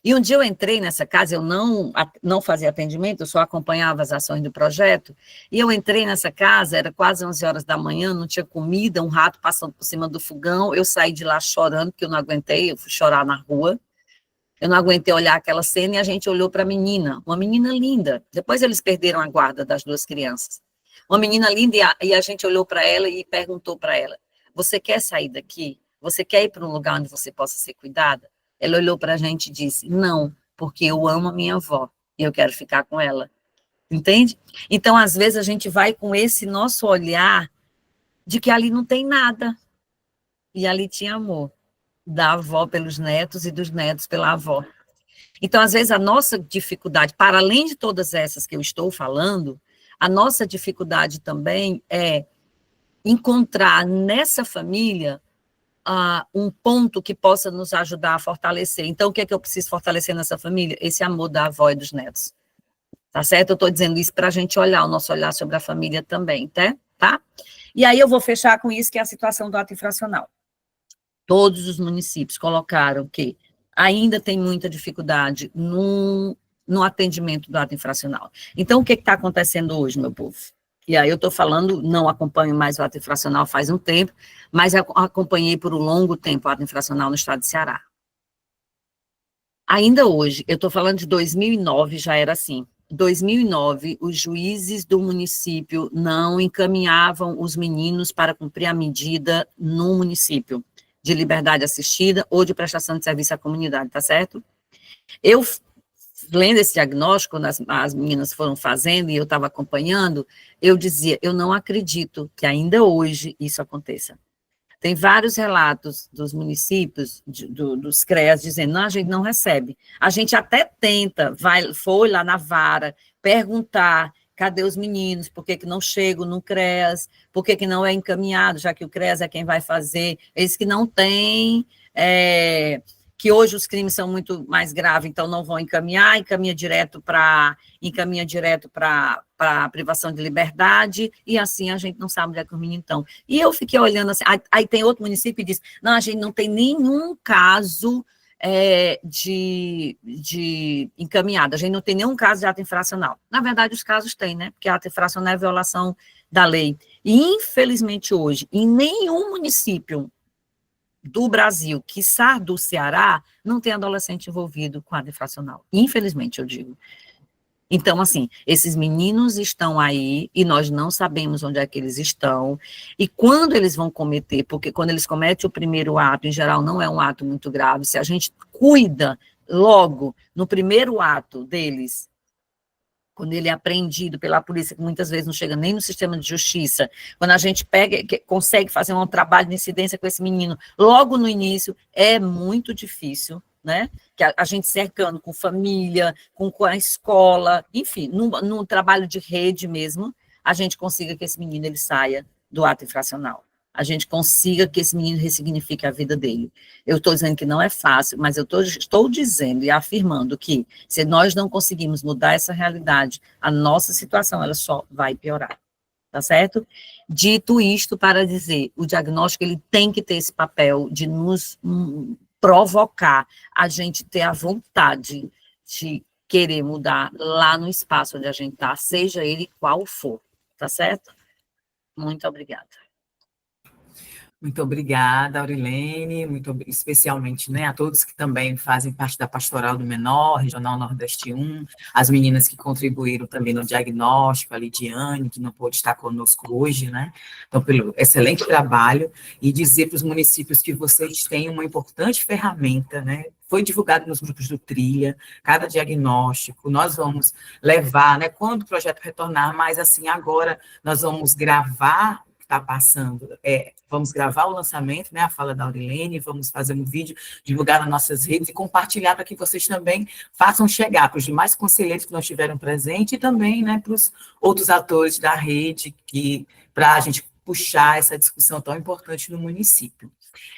E um dia eu entrei nessa casa, eu não fazia atendimento, eu só acompanhava as ações do projeto, e eu entrei nessa casa, era quase 11 horas da manhã, não tinha comida, um rato passando por cima do fogão, eu saí de lá chorando, porque eu não aguentei, eu fui chorar na rua, eu não aguentei olhar aquela cena, e a gente olhou para a menina, uma menina linda, depois eles perderam a guarda das duas crianças, uma menina linda, e a gente olhou para ela e perguntou para ela, você quer sair daqui? Você quer ir para um lugar onde você possa ser cuidada? Ela olhou para a gente e disse, não, porque eu amo a minha avó e eu quero ficar com ela. Entende? Então, às vezes, a gente vai com esse nosso olhar de que ali não tem nada. E ali tinha amor. Da avó pelos netos e dos netos pela avó. Então, às vezes, a nossa dificuldade, para além de todas essas que eu estou falando, a nossa dificuldade também é encontrar nessa família um ponto que possa nos ajudar a fortalecer. Então, o que é que eu preciso fortalecer nessa família? Esse amor da avó e dos netos. Tá certo? Eu estou dizendo isso para a gente olhar, o nosso olhar sobre a família também, tá? E aí eu vou fechar com isso, que é a situação do ato infracional. Todos os municípios colocaram que ainda tem muita dificuldade no atendimento do ato infracional. Então, o que está acontecendo hoje, meu povo? E aí eu estou falando, não acompanho mais o ato infracional faz um tempo, mas acompanhei por um longo tempo o ato infracional no estado de Ceará. Ainda hoje, eu estou falando de 2009, já era assim. Em 2009, os juízes do município não encaminhavam os meninos para cumprir a medida no município de liberdade assistida ou de prestação de serviço à comunidade, tá certo? Eu, lendo esse diagnóstico, quando as meninas foram fazendo e eu estava acompanhando, eu dizia, eu não acredito que ainda hoje isso aconteça. Tem vários relatos dos municípios, dos CREAS, dizendo, não, a gente não recebe. A gente até tenta, foi lá na vara, perguntar, cadê os meninos, por que não chegam no CREAS, por que não é encaminhado, já que o CREAS é quem vai fazer, eles que não têm, que hoje os crimes são muito mais graves, então não vão encaminhar, encaminha direto para a privação de liberdade, e assim a gente não sabe onde é que os meninos estão. E eu fiquei olhando assim, aí tem outro município que diz, não, a gente não tem nenhum caso de encaminhado, a gente não tem nenhum caso de ato infracional. Na verdade, os casos têm, né? Porque ato infracional é violação da lei. E, infelizmente, hoje, em nenhum município do Brasil, quiçá do Ceará, não tem adolescente envolvido com ato infracional. Infelizmente, eu digo. Então, assim, esses meninos estão aí e nós não sabemos onde é que eles estão e quando eles vão cometer, porque quando eles cometem o primeiro ato, em geral, não é um ato muito grave, se a gente cuida logo no primeiro ato deles, quando ele é apreendido pela polícia, que muitas vezes não chega nem no sistema de justiça, quando a gente consegue fazer um trabalho de incidência com esse menino, logo no início, é muito difícil, né? Que a gente cercando com família, com a escola, enfim, num trabalho de rede mesmo, a gente consiga que esse menino ele saia do ato infracional. A gente consiga que esse menino ressignifique a vida dele. Eu estou dizendo que não é fácil, mas eu estou dizendo e afirmando que se nós não conseguimos mudar essa realidade, a nossa situação ela só vai piorar, tá certo? Dito isto para dizer, o diagnóstico ele tem que ter esse papel de nos provocar a gente ter a vontade de querer mudar lá no espaço onde a gente está, seja ele qual for, tá certo? Muito obrigada. Muito obrigada, Aurilene, especialmente, né, a todos que também fazem parte da Pastoral do Menor, Regional Nordeste 1, as meninas que contribuíram também no diagnóstico, a Lidiane, que não pôde estar conosco hoje, né, então, pelo excelente trabalho, e dizer para os municípios que vocês têm uma importante ferramenta, né, foi divulgado nos grupos do Trilha, cada diagnóstico, nós vamos levar, né, quando o projeto retornar, mas assim, agora nós vamos gravar está passando, vamos gravar o lançamento, né, a fala da Aurilene, vamos fazer um vídeo, divulgar nas nossas redes e compartilhar para que vocês também façam chegar para os demais conselheiros que não estiveram presentes e também, né, para os outros atores da rede, para a gente puxar essa discussão tão importante no município.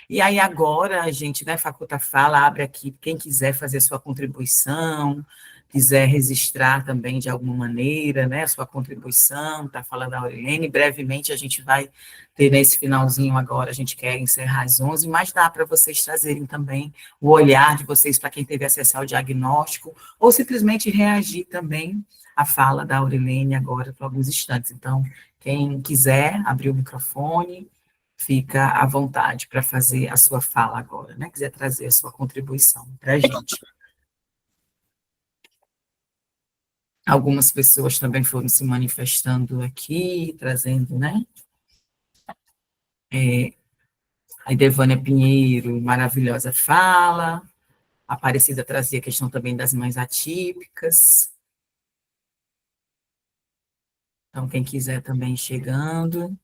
E aí agora a gente, né, Faculta Fala, abre aqui, quem quiser fazer sua contribuição, quiser registrar também de alguma maneira, né, a sua contribuição, está falando a Aurilene, brevemente a gente vai ter nesse finalzinho agora, a gente quer encerrar às 11, mas dá para vocês trazerem também o olhar de vocês para quem teve acesso ao diagnóstico, ou simplesmente reagir também à fala da Aurilene agora por alguns instantes. Então, quem quiser abrir o microfone, fica à vontade para fazer a sua fala agora, né? Quiser trazer a sua contribuição para a gente. Algumas pessoas também foram se manifestando aqui, trazendo, né? A Idevânia Pinheiro, maravilhosa fala. A Aparecida trazia a questão também das mães atípicas. Então, quem quiser também chegando.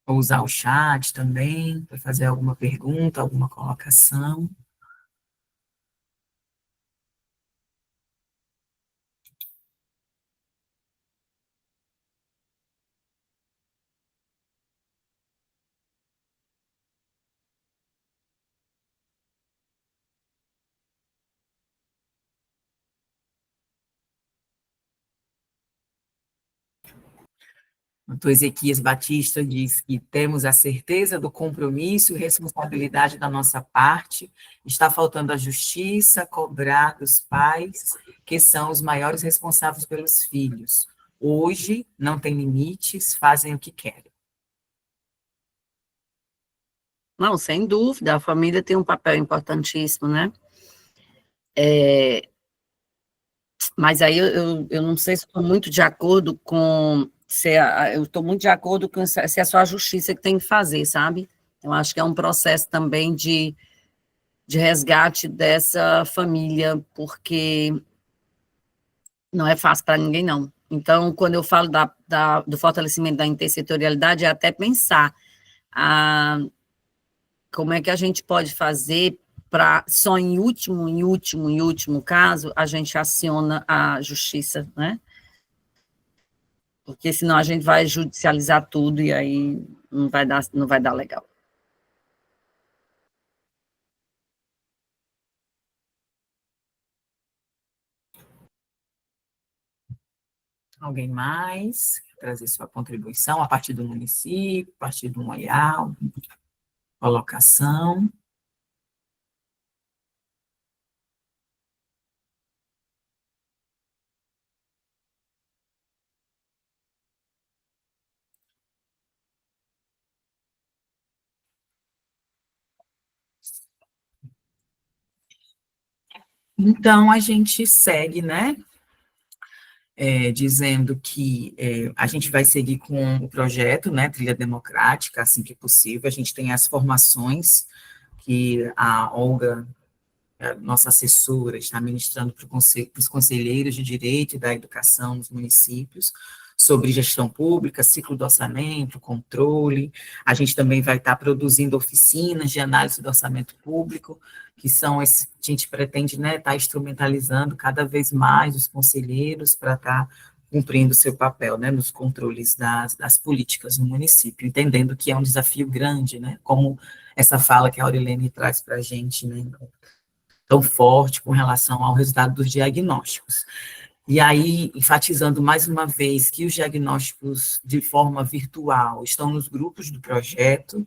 Ou usar o chat também, para fazer alguma pergunta, alguma colocação. O Ezequias Batista diz que temos a certeza do compromisso e responsabilidade da nossa parte, está faltando a justiça, cobrar dos pais, que são os maiores responsáveis pelos filhos. Hoje, não tem limites, fazem o que querem. Não, sem dúvida, a família tem um papel importantíssimo, né? Mas aí eu não sei se estou muito de acordo com. Eu estou muito de acordo com se é só a justiça que tem que fazer, sabe? Eu acho que é um processo também de resgate dessa família, porque não é fácil para ninguém, não. Então, quando eu falo do fortalecimento da intersetorialidade, é até pensar como é que a gente pode fazer para, só em último caso, a gente aciona a justiça, né? Porque senão a gente vai judicializar tudo e aí não vai dar legal. Alguém mais quer trazer sua contribuição a partir do município, a partir de um olhar, colocação? Então, a gente segue, né, dizendo que a gente vai seguir com o projeto, né, Trilha Democrática, assim que possível. A gente tem as formações que a Olga, a nossa assessora, está ministrando para os conselheiros de direito e da educação nos municípios, sobre gestão pública, ciclo do orçamento, controle. A gente também vai estar produzindo oficinas de análise do orçamento público, que são esse, a gente pretende, né, estar instrumentalizando cada vez mais os conselheiros para estar cumprindo o seu papel, né, nos controles das políticas no município, entendendo que é um desafio grande, né, como essa fala que a Aurilene traz para a gente, né, tão forte com relação ao resultado dos diagnósticos. E aí, enfatizando mais uma vez que os diagnósticos de forma virtual estão nos grupos do projeto.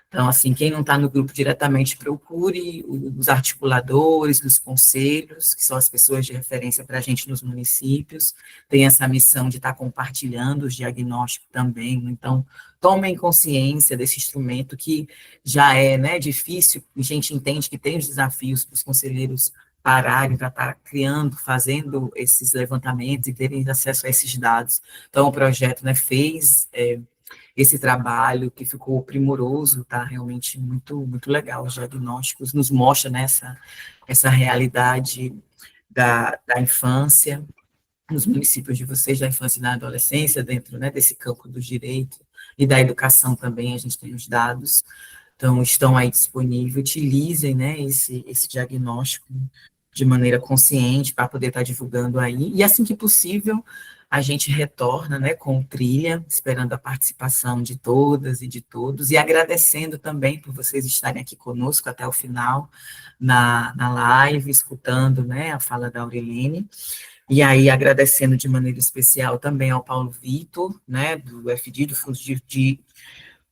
Então, assim, quem não está no grupo diretamente, procure os articuladores dos conselhos, que são as pessoas de referência para a gente nos municípios, tem essa missão de estar compartilhando os diagnósticos também. Então, tomem consciência desse instrumento que já é, né, difícil, a gente entende que tem os desafios para os conselheiros pararem para estar criando, fazendo esses levantamentos e terem acesso a esses dados. Então, o projeto, né, fez esse trabalho que ficou primoroso, tá realmente muito legal. Os diagnósticos nos mostram, né, essa realidade da infância, nos municípios de vocês, da infância e da adolescência, dentro, né, desse campo do direito e da educação também, a gente tem os dados, então estão aí disponíveis, utilizem, né, esse diagnóstico de maneira consciente para poder estar divulgando aí. E assim que possível, a gente retorna, né, com o Trilha, esperando a participação de todas e de todos, e agradecendo também por vocês estarem aqui conosco até o final, na live, escutando, né, a fala da Aurelene. E aí, agradecendo de maneira especial também ao Paulo Vitor, né, do FD, do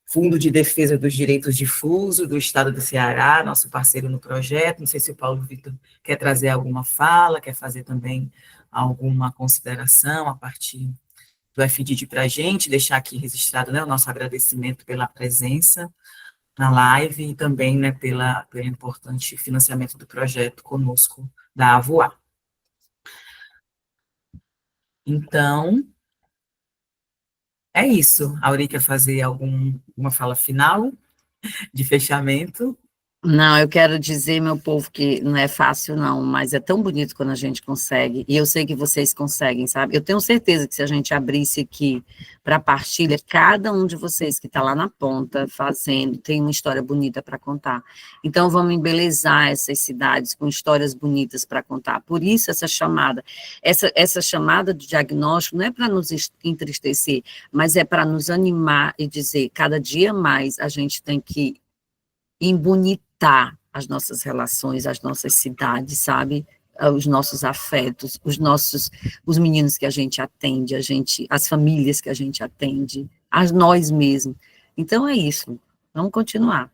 Fundo de Defesa dos Direitos Difusos do Estado do Ceará, nosso parceiro no projeto. Não sei se o Paulo Vitor quer trazer alguma fala, quer fazer também alguma consideração a partir do FDID para a gente, deixar aqui registrado, né, o nosso agradecimento pela presença na live e também, né, pelo importante financiamento do projeto conosco da AVOA. Então, é isso. A Auri quer fazer alguma fala final de fechamento? Não, eu quero dizer, meu povo, que não é fácil, não, mas é tão bonito quando a gente consegue, e eu sei que vocês conseguem, sabe? Eu tenho certeza que se a gente abrisse aqui para partilha, cada um de vocês que está lá na ponta, fazendo, tem uma história bonita para contar. Então, vamos embelezar essas cidades com histórias bonitas para contar. Por isso, essa chamada de diagnóstico não é para nos entristecer, mas é para nos animar e dizer, cada dia mais a gente tem que embonitar as nossas relações, as nossas cidades, sabe? Os nossos afetos, os meninos que a gente atende, as famílias que a gente atende, nós mesmos. Então é isso. Vamos continuar.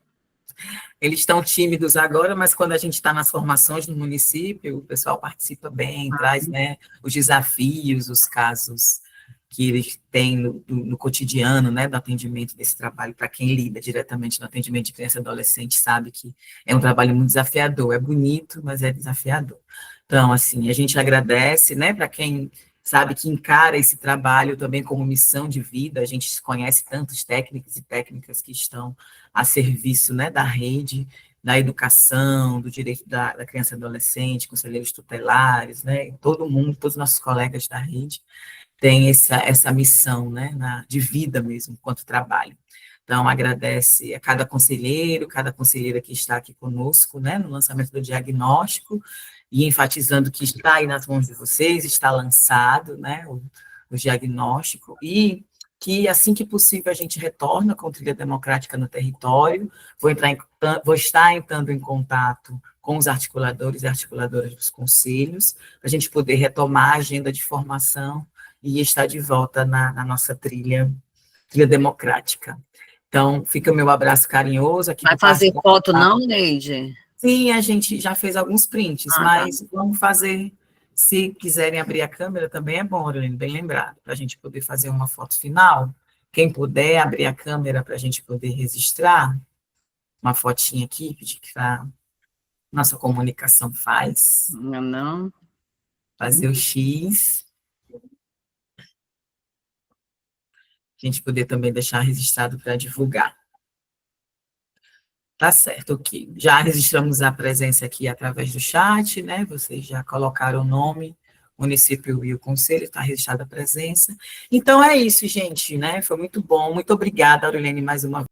Eles estão tímidos agora, mas quando a gente está nas formações no município, o pessoal participa bem, traz, né, os desafios, os casos que eles têm no cotidiano, né, do atendimento desse trabalho, para quem lida diretamente no atendimento de criança e adolescente, sabe que é um trabalho muito desafiador, é bonito, mas é desafiador. Então, assim, a gente agradece, né, para quem sabe que encara esse trabalho também como missão de vida, a gente conhece tantos técnicos e técnicas que estão a serviço, né, da rede, da educação, do direito da criança e adolescente, conselheiros tutelares, né, todo mundo, todos os nossos colegas da rede, tem essa missão, né, de vida mesmo, enquanto trabalho. Então, agradece a cada conselheiro, cada conselheira que está aqui conosco, né, no lançamento do diagnóstico, e enfatizando que está aí nas mãos de vocês, está lançado, né, o diagnóstico, e que assim que possível a gente retorna com Trilha Democrática no território, vou estar entrando em contato com os articuladores e articuladoras dos conselhos, para a gente poder retomar a agenda de formação e estar de volta na nossa trilha democrática. Então, fica o meu abraço carinhoso aqui. Vai fazer foto não, Neide? Sim, a gente já fez alguns prints, mas vamos fazer, se quiserem abrir a câmera também é bom, Aurelene, bem lembrado, para a gente poder fazer uma foto final. Quem puder abrir a câmera para a gente poder registrar uma fotinha aqui, pedir que a nossa comunicação faz. Não. Fazer o X. A gente poder também deixar registrado para divulgar. Tá certo, ok. Já registramos a presença aqui através do chat, né? Vocês já colocaram o nome, município e o conselho, está registrada a presença. Então é isso, gente, né? Foi muito bom. Muito obrigada, Aurelene, mais uma vez.